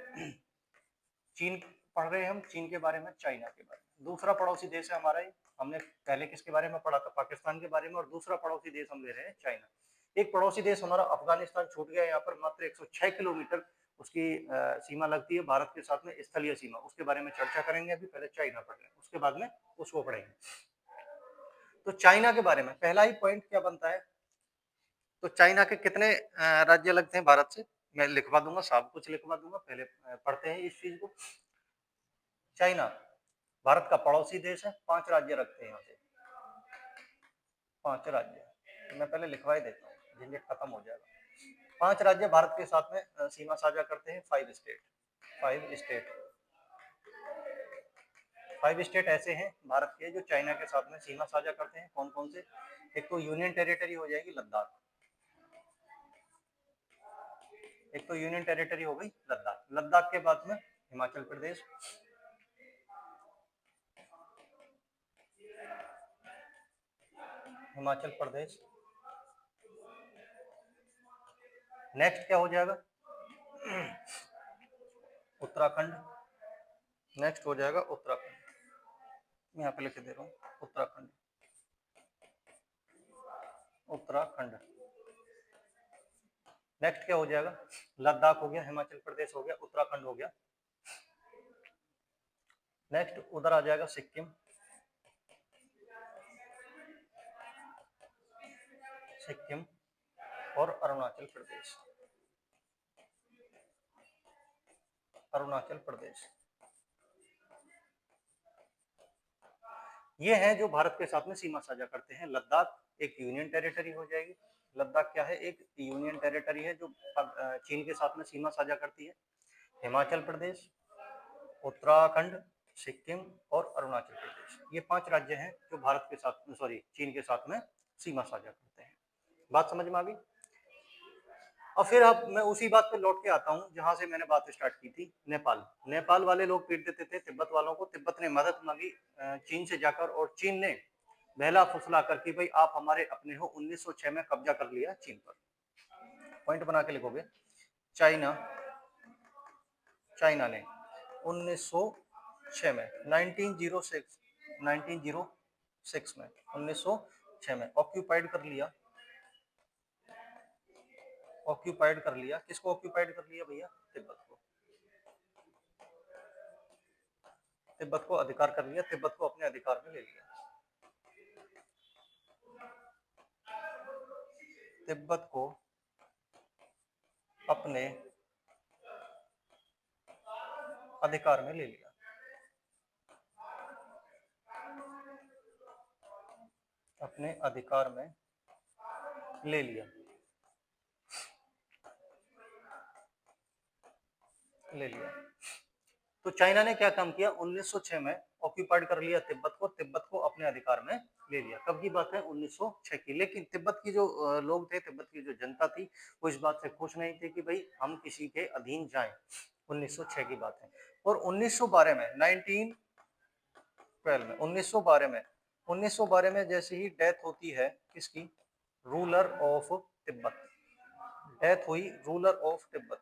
चीन पढ़ रहे हैं हम, चीन के बारे में, चाइना के बारे में। दूसरा पड़ोसी देश है हमारा, हमने पहले किसके बारे में पढ़ा था? पाकिस्तान के बारे में। और दूसरा पड़ोसी देश हम ले रहे हैं चाइना। एक पड़ोसी देश हमारा अफगानिस्तान छूट गया, यहाँ पर मात्र 106 किलोमीटर उसकी सीमा लगती है भारत के साथ में, स्थलीय सीमा। उसके बारे में चर्चा करेंगे। अभी पहले चाइना पढ़ रहे हैं, उसके बाद में उसको पढ़ेंगे। तो चाइना के बारे में पहला ही पॉइंट क्या बनता है? तो चाइना के कितने राज्य लगते हैं भारत से? मैं लिखवा दूंगा, सब कुछ लिखवा दूंगा। पहले पढ़ते हैं इस चीज को। चाइना भारत का पड़ोसी देश है, 5 राज्य रखते हैं यहाँ से, 5 राज्य। तो मैं पहले लिखवा ही देता हूँ, झंझट खत्म हो जाएगा। 5 राज्य भारत के साथ में सीमा साझा करते हैं। 5 स्टेट, 5 स्टेट, 5 स्टेट ऐसे हैं भारत के जो चाइना के साथ में सीमा साझा करते हैं। कौन कौन से? एक तो यूनियन टेरिटरी हो जाएगी लद्दाख, एक तो यूनियन टेरिटरी हो गई लद्दाख। लद्दाख के बाद में हिमाचल प्रदेश, हिमाचल प्रदेश। नेक्स्ट क्या हो जाएगा? उत्तराखंड। नेक्स्ट हो जाएगा उत्तराखंड, मैं यहाँ पे लिख दे रहा हूँ उत्तराखंड, उत्तराखंड। नेक्स्ट क्या हो जाएगा? लद्दाख हो गया, हिमाचल प्रदेश हो गया, उत्तराखंड हो गया। नेक्स्ट उधर आ जाएगा सिक्किम, सिक्किम और अरुणाचल प्रदेश, अरुणाचल प्रदेश। ये हैं जो भारत के साथ में सीमा साझा करते हैं। लद्दाख एक यूनियन टेरिटरी हो जाएगी। लद्दाख क्या है? एक यूनियन टेरिटरी है जो चीन के साथ में सीमा साझा करती है। हिमाचल प्रदेश, उत्तराखंड, सिक्किम और अरुणाचल प्रदेश, ये 5 राज्य हैं जो भारत के साथ, सॉरी, चीन के साथ में सीमा साझा करते हैं। बात समझ में आ गई? और फिर अब मैं उसी बात पे लौट के आता हूँ जहां से मैंने बात स्टार्ट की थी, नेपाल। नेपाल वाले लोग पीट देते थे तिब्बत वालों को, तिब्बत ने मदद मांगी चीन से जाकर, और चीन ने बहला फुसला कर कि भाई आप हमारे अपने हो, 1906 में कब्जा कर लिया चीन पर। पॉइंट बना के लिखोगे, चाइना चाइना ने 1906 में 1906 में 1906 में ऑक्यूपाइड कर लिया। ऑक्यूपाइड कर लिया किसको? ऑक्यूपाइड कर लिया भैया, तिब्बत को। तिब्बत को अधिकार कर लिया, तिब्बत को अपने अधिकार में ले लिया। तिब्बत को अपने अधिकार में ले लिया। अपने अधिकार में ले लिया, ले लिया। तो चाइना ने क्या काम किया? 1906 में ऑक्यूपाइड कर लिया तिब्बत को, तिब्बत को अपने अधिकार में ले लिया। कब की बात है? 1906 की। लेकिन तिब्बत की जो लोग थे, तिब्बत की जो जनता थी, वो इस बात से खुश नहीं थे कि भाई हम किसी के अधीन जाएं। 1906 की बात है। और 1912 में 1912 में 1912 में जैसे ही डेथ होती है किसकी? Ruler of Tibet. डेथ हुई ruler of Tibet,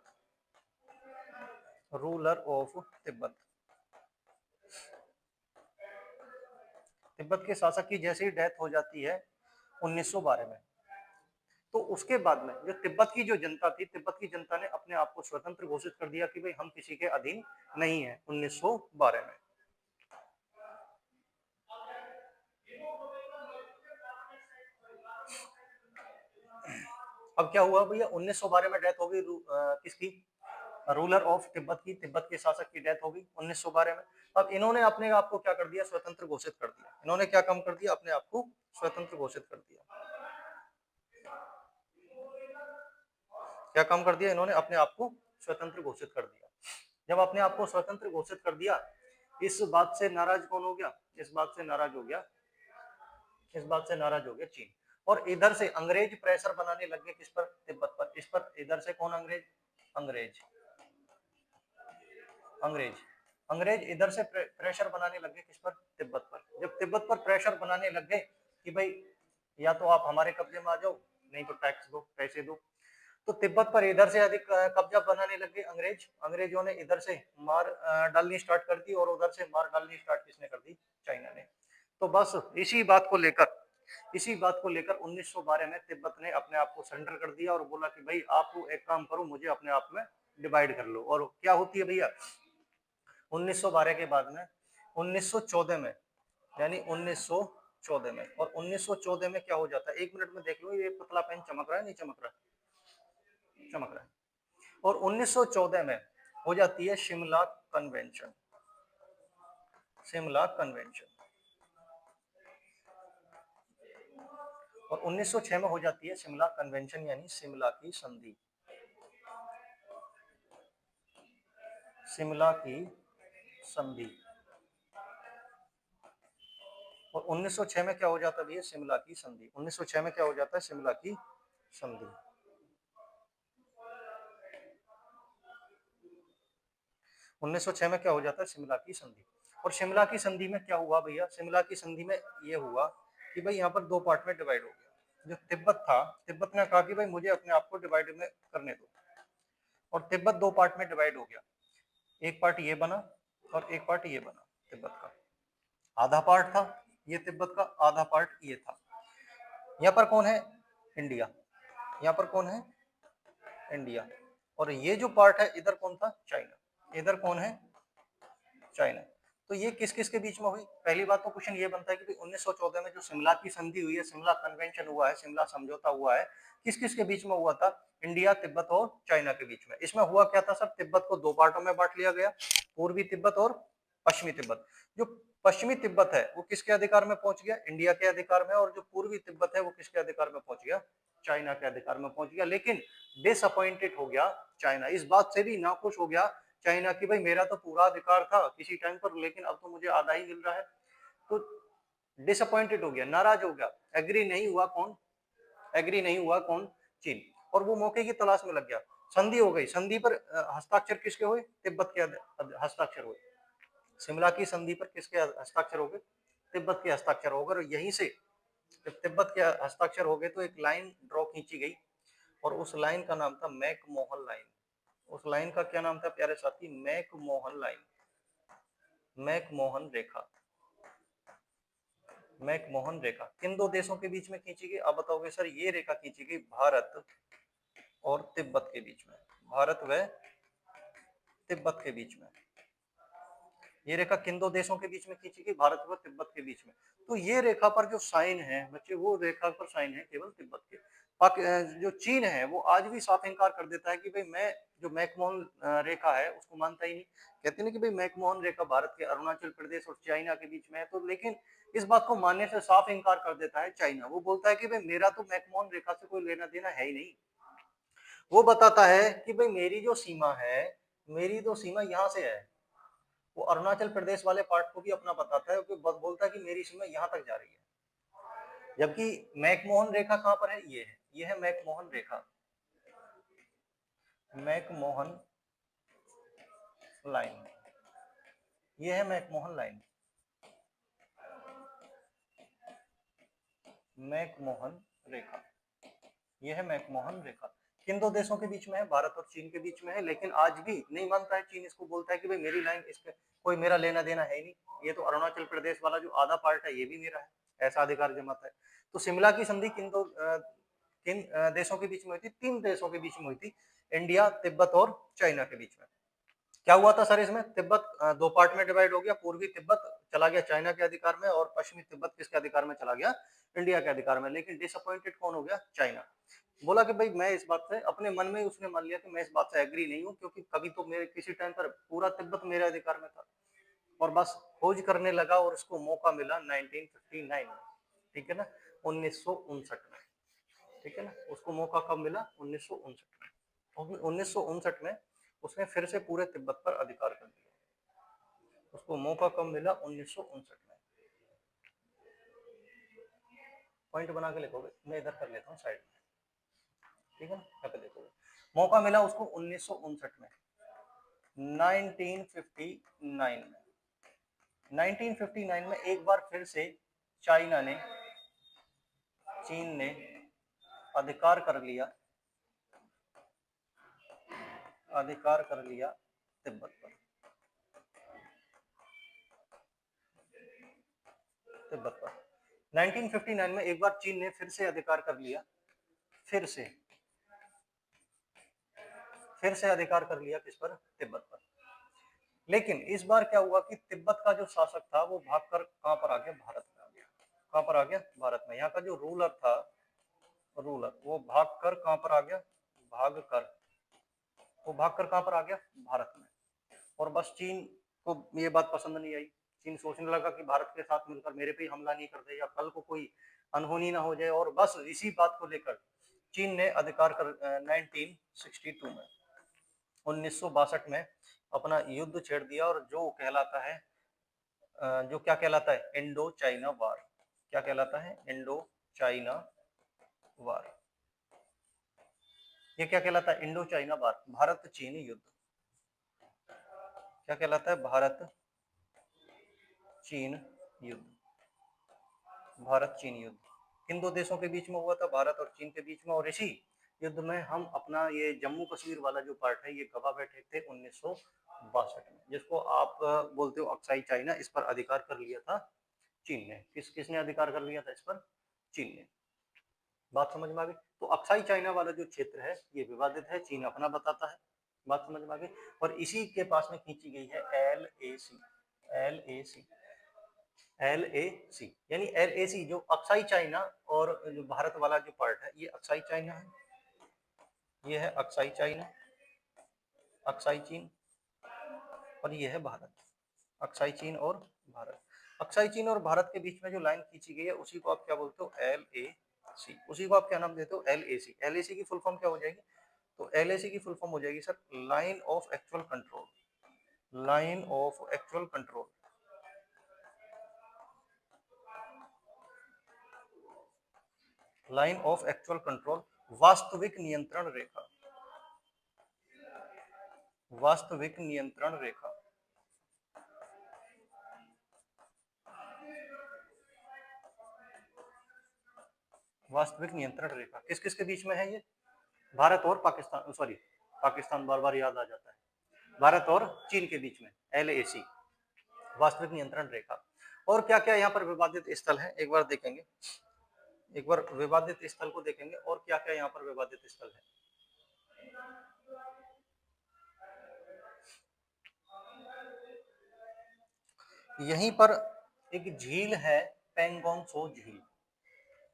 ruler of Tibet. Tibet के शासक की जैसे ही डेथ हो जाती है 1912 में, तो उसके बाद में जो तिब्बत की जो जनता थी, तिब्बत की जनता ने अपने आप को स्वतंत्र घोषित कर दिया कि भाई हम किसी के अधीन नहीं है। 1912 में अब क्या हुआ भैया? 1912 में डेथ हो गई किसकी? रूलर ऑफ तिब्बत की। तिब्बत के शासक की डेथ हो गई 1912 में। अब इन्होंने अपने आप को क्या कर दिया? स्वतंत्र घोषित कर दिया। इन्होंने क्या काम कर दिया? अपने आप को स्वतंत्र घोषित कर दिया। क्या काम कर दिया इन्होंने? अपने आप को स्वतंत्र घोषित कर दिया। जब अपने आप को स्वतंत्र घोषित कर दिया, इस बात से नाराज कौन हो गया? इस बात से नाराज हो गया, इस बात से नाराज हो गया चीन। और इधर से अंग्रेज प्रेशर बनाने लग गए किस पर? तिब्बत पर। इस पर इधर से कौन? अंग्रेज। अंग्रेज अंग्रेज अंग्रेज इधर से प्रेशर बनाने लग गए किस पर? तिब्बत पर। जब तिब्बत पर प्रेशर बनाने लग गए कि भाई या तो आप हमारे कब्जे में आ जाओ, नहीं तो टैक्स दो, पैसे दो, तो तिब्बत पर इधर से अधिक कब्जा बनाने लग गए अंग्रेज। अंग्रेजों ने इधर से मार डालनी स्टार्ट कर दी, और उधर से मार डालनी स्टार्ट किसने कर दी? चाइना ने। तो बस इसी बात को लेकर 1912 में तिब्बत ने अपने आप को सरेंडर कर दिया और बोला कि भाई आप एक काम करो, मुझे अपने आप में डिवाइड कर लो। और क्या होती है भैया? 1912 के बाद में 1914 में, यानी 1914 में, और 1914 में क्या हो जाता है? 1 मिनट में देख लो, ये पतला पेन चमक रहा है, नहीं चमक रहा? चमक रहा है। और 1914 में हो जाती है शिमला कन्वेंशन। शिमला कन्वेंशन। और 1906 में हो जाती है शिमला कन्वेंशन, यानी शिमला की संधि। शिमला की संधि। और 1906 में क्या हो जाता है भैया? शिमला की संधि। 1906 में क्या हो जाता है? शिमला की संधि। 1906 में क्या हो जाता है? शिमला की संधि। और शिमला की संधि में क्या हुआ भैया? शिमला की संधि में ये हुआ कि भाई यहाँ पर दो पार्ट में डिवाइड हो गया। जो तिब्बत था, तिब्बत ने कहा कि भाई मुझे अपने आप को डिवाइड में करने दो, और तिब्बत दो पार्ट में डिवाइड हो गया। एक पार्ट ये बना और एक पार्ट ये बना तिब्बत का। आधा पार्ट था ये तिब्बत का, आधा पार्ट ये था। यहाँ पर कौन है? इंडिया। यहाँ पर कौन है? इंडिया। और ये जो पार्ट है इधर कौन था? चाइना। इधर कौन है? चाइना। तो ये किस किस के बीच में हुई? पहली बात तो क्वेश्चन ये बनता है कि 1914 में जो शिमला की संधि हुई है, शिमला कन्वेंशन हुआ है, शिमला समझौता हुआ है, किस किस के बीच में हुआ था? इंडिया, तिब्बत और चाइना के बीच में। इसमें हुआ क्या था सर? तिब्बत को दो पार्टों में बांट लिया गया, पूर्वी तिब्बत और पश्चिमी तिब्बत। जो पश्चिमी तिब्बत है वो किसके अधिकार में पहुंच गया? इंडिया के अधिकार में। और जो पूर्वी तिब्बत है वो किसके अधिकार में पहुंच गया? चाइना के अधिकार में पहुंच गया। लेकिन डिसअपॉइंटेड हो गया चाइना, इस बात से भी नाखुश हो गया चाइना की भाई मेरा तो पूरा अधिकार था किसी टाइम पर, लेकिन अब तो मुझे आधा ही मिल रहा है। तो डिसअपॉइंटेड हो गया, नाराज हो गया। एग्री नहीं हुआ कौन? एग्री नहीं हुआ कौन? चीन। और वो मौके की तलाश में लग गया। संधि हो गई, संधि पर हस्ताक्षर किसके हुए? तिब्बत के हस्ताक्षर हुए। शिमला की संधि पर किसके हस्ताक्षर हो गए? तिब्बत के हस्ताक्षर हो गए। और यहीं से जब तिब्बत के हस्ताक्षर हो गए तो एक लाइन ड्रॉ खींची गई और उस लाइन का नाम था मैकमोहन लाइन। उस लाइन का क्या नाम था प्यारे साथी? मैकमोहन लाइन, मैकमोहन रेखा, मैकमोहन रेखा। किन दो देशों के बीच में खींची गई? आप बताओगे सर ये रेखा खींची गई भारत और तिब्बत के बीच में, भारत व तिब्बत के बीच में। ये रेखा किन दो देशों के बीच में खींची गई? भारत व तिब्बत के बीच में। तो ये रेखा पर जो साइन है बच्चे, वो रेखा पर साइन है केवल तिब्बत के। जो चीन है वो आज भी साफ इनकार कर देता है कि भाई मैं जो मैकमोहन रेखा है उसको मानता ही नहीं। कहते हैं कि भाई मैकमोहन रेखा भारत के अरुणाचल प्रदेश और चाइना के बीच में है। तो लेकिन इस बात को मानने से साफ इनकार कर देता है चाइना। वो बोलता है कि भाई मेरा तो मैकमोहन रेखा से कोई लेना देना है ही नहीं। वो बताता है कि भाई मेरी जो सीमा है, मेरी तो सीमा यहाँ से है। वो अरुणाचल प्रदेश वाले पार्ट को भी अपना बताता है, क्योंकि बोलता है कि मेरी सीमा यहाँ तक जा रही है। जबकि मैकमोहन रेखा कहाँ पर है? ये है मैकमोहन रेखा, मैकमोहन लाइन, ये है मैकमोहन लाइन, मैकमोहन रेखा, ये है मैकमोहन रेखा। किन दो देशों के बीच में है? भारत और चीन के बीच में है। लेकिन आज भी नहीं मानता है चीन। इसको बोलता है कि भाई मेरी लाइन, इस पे कोई मेरा लेना देना है ही नहीं। ये तो अरुणाचल प्रदेश वाला जो आधा पार्ट है ये भी मेरा है, ऐसा अधिकार जमाता है। तो शिमला की संधि किन देशों के बीच में हुई थी? 3 देशों के बीच में हुई थी, इंडिया, तिब्बत और चाइना के बीच में। क्या हुआ था सर इसमें? तिब्बत दो पार्ट में डिवाइड हो गया। पूर्वी तिब्बत चला गया चाइना के अधिकार में और पश्चिमी तिब्बत किसके अधिकार में चला गया? इंडिया के अधिकार में। लेकिन डिसअपॉइंटेड कौन हो गया? चाइना। बोला कि भाई मैं इस बात से, अपने मन में उसने मान लिया कि मैं इस बात से एग्री नहीं हूं, क्योंकि कभी तो मेरे किसी टाइम पर पूरा तिब्बत मेरे अधिकार में था। और बस खोज करने लगा और उसको मौका मिला 1959 में, ठीक है ना, 1959 में, ठीक है ना। उसको मौका कब मिला? 1959 में। 1959 में उसने फिर से पूरे तिब्बत पर अधिकार कर लिया। उसको मौका कब मिला? 1959 में। पॉइंट बना के लिखोगे, मैं इधर कर लेता हूँ साइड में, ठीक है ना, यहाँ पे देखोगे। मौका मिला उसको 1959 में, 1959 में। 1959 में एक बार फिर से चाइना ने, चीन ने अधिकार कर लिया, अधिकार कर लिया तिब्बत पर, तिब्बत पर। 1959 में एक बार चीन ने फिर से अधिकार कर लिया, फिर से अधिकार कर लिया किस पर? तिब्बत पर। लेकिन इस बार क्या हुआ कि तिब्बत का जो शासक था वो भागकर कहां पर आ गया? भारत में आ गया। कहां पर आ गया? भारत में। यहाँ का जो रूलर था, रूलर, वो भागकर कहां पर आ गया? भागकर, वो भागकर कहां पर आ गया? भारत में। और बस चीन को ये बात पसंद नहीं आई। चीन सोचने लगा कि भारत के साथ मिलकर मेरे पे हमला नहीं कर दे या कल को कोई अनहोनी ना हो जाए। और बस इसी बात को लेकर चीन ने अधिकार कर 1962 में, 1962 में अपना युद्ध छेड़ दिया। और जो कहलाता है, जो क्या कहलाता है? Indo China war. क्या कहलाता है? Indo China war. ये क्या कहलाता है? इंडो चाइना वार, भारत चीन युद्ध। क्या कहलाता है? भारत चीन युद्ध, भारत चीन युद्ध। किन दो देशों के बीच में हुआ था? भारत और चीन के बीच में। और इसी युद्ध में हम अपना ये जम्मू कश्मीर वाला जो पार्ट है ये गवा बैठे थे 1962 में, जिसको आप बोलते हो अक्साई चाइना। इस पर अधिकार कर लिया था चीन ने। किसने अधिकार कर लिया था इस पर? चीन ने। बात समझ में आ गई? तो अक्साई चाइना वाला जो क्षेत्र है ये विवादित है, चीन अपना बताता है। बात समझ में आ गई? और इसी के पास में खींची गई है LAC, LAC, LAC, यानी LAC जो अक्साई चाइना और जो भारत वाला जो पार्ट है ये अक्साई चाइना है, ये है अक्साई चाइना, अक्साई चीन, और ये है भारत। अक्साई चीन और भारत। अक्साई चीन और भारत के बीच में जो लाइन खींची गई है उसी को आप क्या बोलते हो? LAC। उसी को आप क्या नाम देते हो? LAC। LAC की फुल फॉर्म क्या हो जाएगी? तो LAC की फुल फॉर्म हो जाएगी sir line of actual control, line of actual control. Line of actual control वास्तविक नियंत्रण रेखा, वास्तविक नियंत्रण रेखा, वास्तविक नियंत्रण रेखा किस किस के बीच में है ये? भारत और पाकिस्तान, सॉरी पाकिस्तान बार बार याद आ जाता है, भारत और चीन के बीच में LAC, वास्तविक नियंत्रण रेखा। और क्या क्या यहाँ पर विवादित स्थल है एक बार देखेंगे, एक बार विवादित स्थल को देखेंगे और क्या क्या यहाँ पर विवादित स्थल है। यहीं पर एक झील है पेंगोंग सो झील,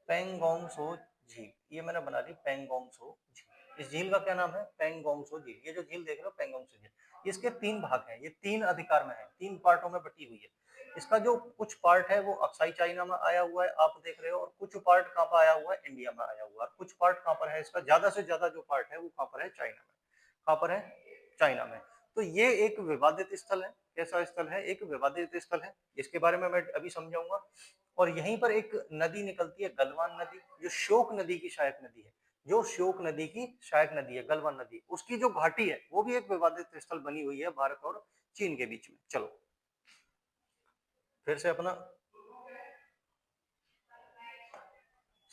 पेंगोंग सो झील, ये मैंने बना ली पेंगोंग सो झील। इस झील का क्या नाम है? पेंगोंग सो झील। ये जो झील देख रहे हो पेंगोंग सो झील, इसके 3 भाग हैं, ये 3 अधिकार में है, 3 पार्टों में बटी हुई है। इसका जो कुछ पार्ट है वो अक्साई चाइना में आया हुआ है, आप देख रहे हो, और कुछ पार्ट कहाँ पर आया हुआ है? इंडिया में आया हुआ है। कुछ पार्ट कहाँ पर है इसका? ज्यादा से ज्यादा जो पार्ट है वो कहाँ पर है? चाइना में। कहाँ पर है? चाइना में। तो ये एक विवादित स्थल है। कैसा स्थल है? एक विवादित स्थल है। इसके बारे में मैं अभी समझाऊंगा। और यहीं पर एक नदी निकलती है, गलवान नदी, जो श्योक नदी की सहायक नदी है, जो श्योक नदी की सहायक नदी है, गलवान नदी, उसकी जो घाटी है वो भी एक विवादित स्थल बनी हुई है भारत और चीन के बीच में। चलो फिर से अपना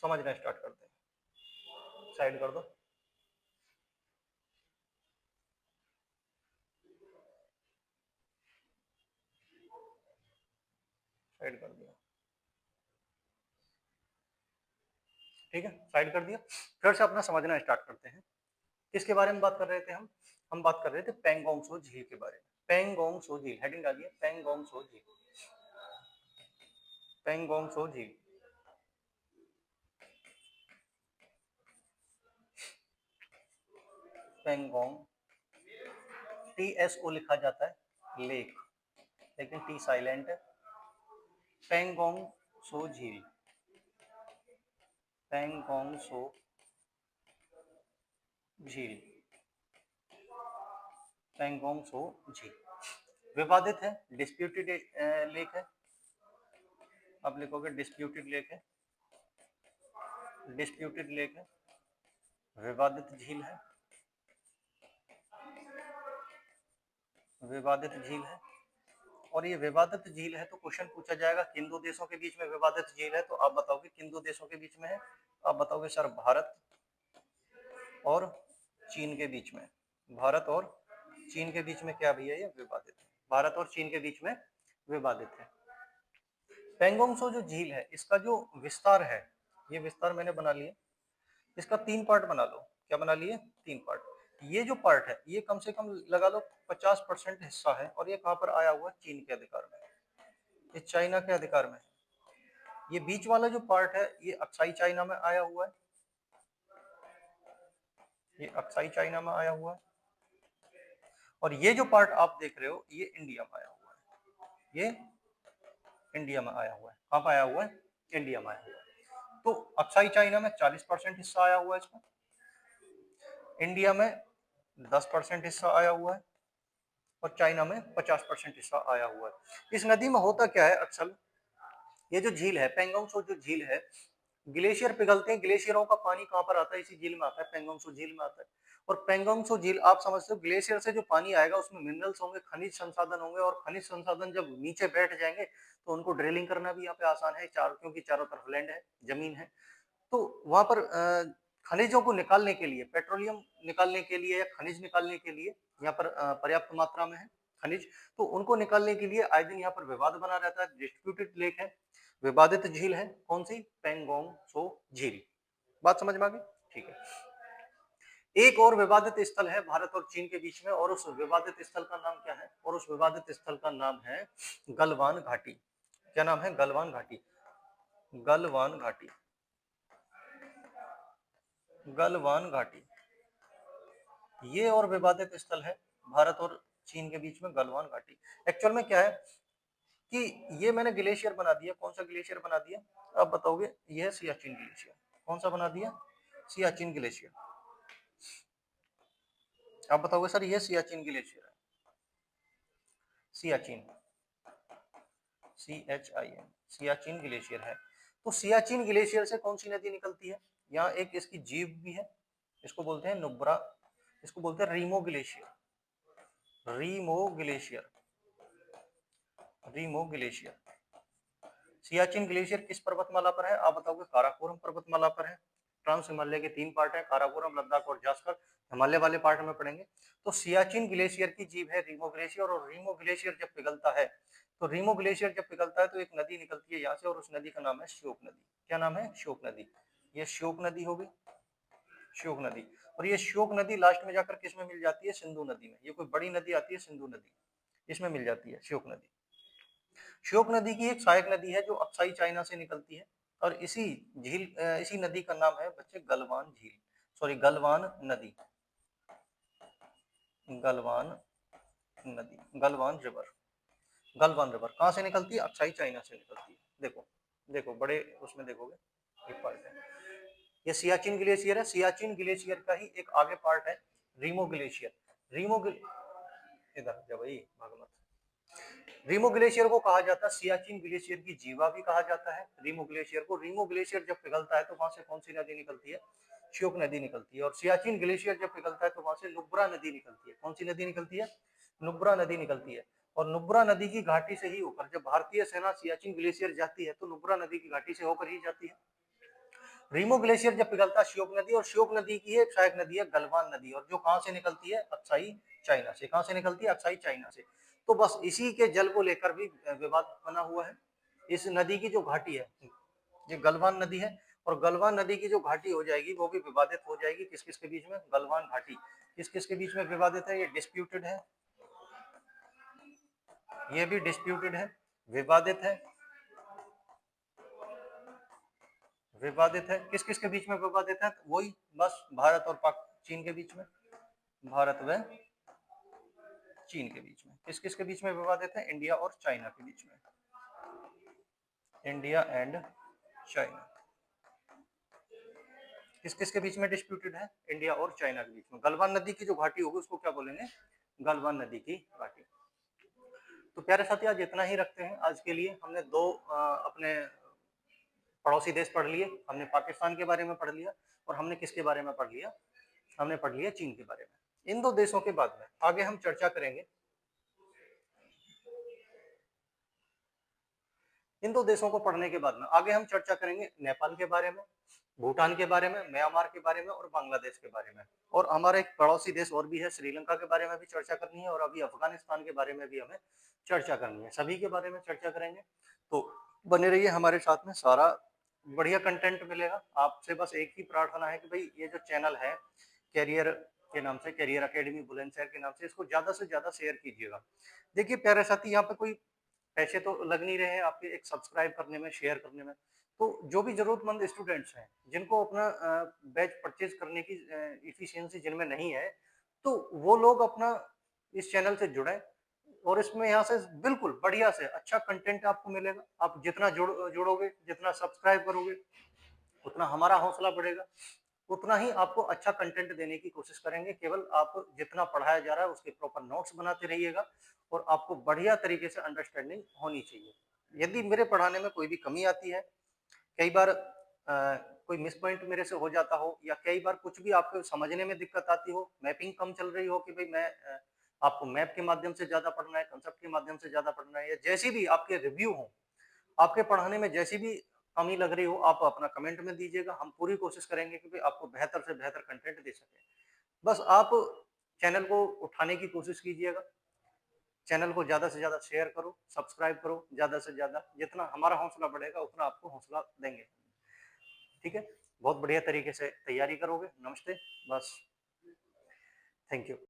समझना स्टार्ट करते हैं। साइड कर दो, साइड कर दिया, ठीक है, साइड कर दिया। फिर से अपना समझना स्टार्ट करते हैं। किसके बारे में बात कर रहे थे हम बात कर रहे थे पेंगोंग सो झील के बारे में। पेंगोंग सो झील, हेडिंग डालिए, पेंगोंग सो झील, पेंगोंग सो झील। पेंगोंग, TSO लिखा जाता है लेक, लेकिन टी साइलेंट है। पेंगोंग सो झील, पेंगोंग सो झील, पेंगोंग सो झील विवादित है, डिस्प्यूटेड लेक है। आप लिखोगे डिस्प्यूटेड लेक है, डिस्प्यूटेड लेक है, विवादित झील है, विवादित झील है। और ये विवादित झील है तो क्वेश्चन पूछा जाएगा किन दो देशों के बीच में विवादित झील है, तो आप बताओगे किन दो देशों के बीच में है? आप बताओगे सर भारत और चीन के बीच में। भारत और चीन के बीच में क्या भैया? ये विवादित है, भारत और चीन के बीच में विवादित है। पेंगोंग सो जो झील है, इसका जो विस्तार है, ये विस्तार मैंने बना लिया, इसका 3 पार्ट बना लो। क्या बना लिए? 3 पार्ट। ये जो पार्ट है ये कम से कम लगा लो 50% हिस्सा है, और ये कहां पर आया हुआ है? चीन के अधिकार में, ये चाइना के अधिकार में है। ये बीच वाला जो पार्ट है ये अक्साई चाइना में आया हुआ है, ये अक्साई चाइना में आया हुआ है। और ये जो पार्ट आप देख रहे हो ये इंडिया में आया हुआ है, ये इंडिया में आया हुआ है। कहां पर आया हुआ है? इंडिया में आया हुआ है। तो अक्साई चाइना में 40% हिस्सा आया हुआ है इसका, इंडिया में 10% हिस्सा आया हुआ है, और चाइना में 50% हिस्सा आया हुआ है। इस नदी में होता क्या है अक्सर, ये जो झील है पेंगोंग सो जो झील है, ग्लेशियर पिघलते हैं, ग्लेशियरों का पानी कहां पर आता है? इसी झील में आता है, पेंगोंग सो झील में आता है। और पेंगोंग सो झील आप समझते हो, ग्लेशियर से जो पानी आएगा उसमें मिनरल्स होंगे, खनिज संसाधन होंगे, और खनिज संसाधन जब नीचे बैठ जाएंगे तो उनको ड्रिलिंग करना भी यहाँ पे आसान है, क्योंकि चारों तरफ लैंड है, जमीन है। तो वहां पर खनिजों को निकालने के लिए, पेट्रोलियम निकालने के लिए या खनिज निकालने के लिए यहाँ पर पर्याप्त मात्रा में है खनिज, तो उनको निकालने के लिए आए दिन यहाँ पर विवाद बना रहता है। डिस्प्यूटेड लेक है, विवादित झील है, कौन सी? पेंगोंग सो झील। बात समझ में आ गई? ठीक है। एक और विवादित स्थल है भारत और चीन के बीच में, और उस विवादित स्थल का नाम क्या है? और उस विवादित स्थल का नाम है गलवान घाटी। क्या नाम है? गलवान घाटी, गलवान घाटी, गलवान घाटी। ये और विवादित स्थल है भारत और चीन के बीच में, गलवान घाटी। एक्चुअल में क्या है कि ये मैंने ग्लेशियर बना दिया। कौन सा ग्लेशियर बना दिया? आप बताओगे ये है सियाचिन ग्लेशियर। कौन सा बना दिया? सियाचिन ग्लेशियर। आप बताओगे सर ये सियाचिन ग्लेशियर है, सियाचिन, CHIN, सियाचिन ग्लेशियर है। तो सियाचिन ग्लेशियर से कौन सी नदी निकलती है? यहाँ एक इसकी जीभ भी है, इसको बोलते हैं नुब्रा, इसको बोलते हैं Rimo glacier, Rimo glacier, Rimo glacier. Siachen glacier किस पर्वतमाला पर है? आप बताओगे काराकोरम पर्वतमाला पर है। ट्रांस हिमालय के 3 पार्ट है, काराकोरम, लद्दाख और जास्कर, हिमालय वाले पार्ट में पड़ेंगे। तो सियाचिन ग्लेशियर की जीभ है रीमो ग्लेशियर, और रीमो ग्लेशियर जब पिघलता है, तो रीमो ग्लेशियर जब पिघलता है तो एक नदी निकलती है यहाँ से, और उस नदी का नाम है श्योक नदी। क्या नाम है? श्योक नदी। ये श्योक नदी होगी, श्योक नदी। और ये श्योक नदी लास्ट में जाकर किस में मिल जाती है? सिंधु नदी में। ये कोई बड़ी नदी आती है सिंधु नदी, इसमें मिल जाती है श्योक नदी। श्योक नदी की एक सहायक नदी है जो अक्साई चाइना से निकलती है, और इसी झील इसी नदी का नाम है बच्चे गलवान झील, सॉरी गलवान नदी, गलवान नदी, गलवान रिवर। गलवान रिवर कहाँ से निकलती है? अक्साई चाइना से निकलती है। देखो देखो बड़े उसमें देखोगे एक पार्ट है, ये सियाचिन ग्लेशियर है। सियाचिन ग्लेशियर का ही एक आगे पार्ट है रीमो ग्लेशियर। इधर जब भाग मत। रीमो ग्लेशियर को कहा जाता है सियाचिन ग्लेशियर की जीवा भी कहा जाता है रीमो ग्लेशियर को। रीमो ग्लेशियर जब पिघलता है तो वहां से कौन सी नदी निकलती है? श्योक नदी निकलती है। और सियाचिन ग्लेशियर जब पिघलता है तो वहां से नुब्रा नदी निकलती है। कौन सी नदी निकलती है? नुब्रा नदी निकलती है। और नुब्रा नदी की घाटी से ही होकर जब भारतीय सेना सियाचिन ग्लेशियर जाती है तो नुब्रा नदी की घाटी से होकर ही जाती है। रीमो ग्लेशियर जब पिघलता है श्योक नदी, और श्योक नदी की एक सहायक नदी है गलवान नदी, और जो कहां से निकलती है? अक्साई चाइना से। कहां से निकलती है? अक्साई चाइना से। तो बस इसी के जल को लेकर भी विवाद बना हुआ है। इस नदी की जो घाटी है ये गलवान नदी है, और गलवान नदी की जो घाटी हो जाएगी वो भी विवादित हो जाएगी। किस किस के बीच में? गलवान घाटी किस किस के बीच में विवादित है? ये डिस्प्यूटेड है, ये भी डिस्प्यूटेड है, विवादित है, विवादित है। किस किस के बीच में विवादित है? वही बस भारत और पाक चीन के बीच में, भारत व चीन के बीच में। किस किस के बीच में विवादित है? इंडिया और चाइना के बीच में, इंडिया एंड चाइना। किस किस के बीच में डिस्प्यूटेड है? इंडिया और चाइना के बीच में। गलवान नदी की जो घाटी होगी उसको क्या बोलेंगे? गलवान नदी की घाटी। तो प्यारे साथी आज इतना ही रखते हैं आज के लिए। हमने दो अपने पड़ोसी देश पढ़ लिए, हमने पाकिस्तान के बारे में पढ़ लिया, और हमने किसके बारे में पढ़ लिया? हमने पढ़ लिया चीन के बारे में। इन दो देशों के बाद में आगे हम चर्चा करेंगे, इन दो देशों को पढ़ने के बाद में आगे हम चर्चा करेंगे नेपाल के बारे में, भूटान के बारे में, म्यांमार के बारे में और बांग्लादेश के बारे में। और हमारा एक पड़ोसी देश और भी है, श्रीलंका के बारे में भी चर्चा करनी है, और अभी अफगानिस्तान के बारे में भी हमें चर्चा करनी है। सभी के बारे में चर्चा करेंगे, तो बने रहिए हमारे साथ में। सारा बढ़िया कंटेंट मिलेगा। आपसे बस एक ही प्रार्थना है कि भाई ये जो चैनल है कैरियर के नाम से, कैरियर एकेडमी बुलंदशहर के नाम से, इसको ज्यादा से ज्यादा शेयर कीजिएगा। देखिए प्यारे साथी, यहाँ पे कोई पैसे तो लग नहीं रहे हैं आपके एक सब्सक्राइब करने में, शेयर करने में। तो जो भी जरूरतमंद स्टूडेंट्स हैं जिनको अपना बैच परचेज करने की इफिशियंसी जिनमें नहीं है, तो वो लोग अपना इस चैनल से जुड़े, और इसमें यहाँ से बिल्कुल बढ़िया से अच्छा कंटेंट आपको मिलेगा। आप जितना जुड़ोगे, जितना सब्सक्राइब करोगे, उतना हमारा हौसला बढ़ेगा, उतना ही आपको अच्छा कंटेंट देने की कोशिश करेंगे। केवल आप जितना पढ़ाया जा रहा है उसके प्रॉपर नोट्स बनाते रहिएगा, और आपको बढ़िया तरीके से अंडरस्टैंडिंग होनी चाहिए। यदि मेरे पढ़ाने में कोई भी कमी आती है, कई बार कोई मिस पॉइंट मेरे से हो जाता हो, या कई बार कुछ भी आपको समझने में दिक्कत आती हो, मैपिंग कम चल रही हो कि भाई मैं आपको मैप के माध्यम से ज्यादा पढ़ना है, कंसेप्ट के माध्यम से ज्यादा पढ़ना है, या जैसी भी आपके रिव्यू हो, आपके पढ़ाने में जैसी भी कमी लग रही हो, आप अपना कमेंट में दीजिएगा। हम पूरी कोशिश करेंगे कि भाई आपको बेहतर से बेहतर कंटेंट दे सके। बस आप चैनल को उठाने की कोशिश कीजिएगा, चैनल को ज्यादा से ज्यादा शेयर करो, सब्सक्राइब करो ज्यादा से ज्यादा। जितना हमारा हौसला बढ़ेगा उतना आपको हौसला देंगे। ठीक है, बहुत बढ़िया तरीके से तैयारी करोगे। नमस्ते, बस, थैंक यू।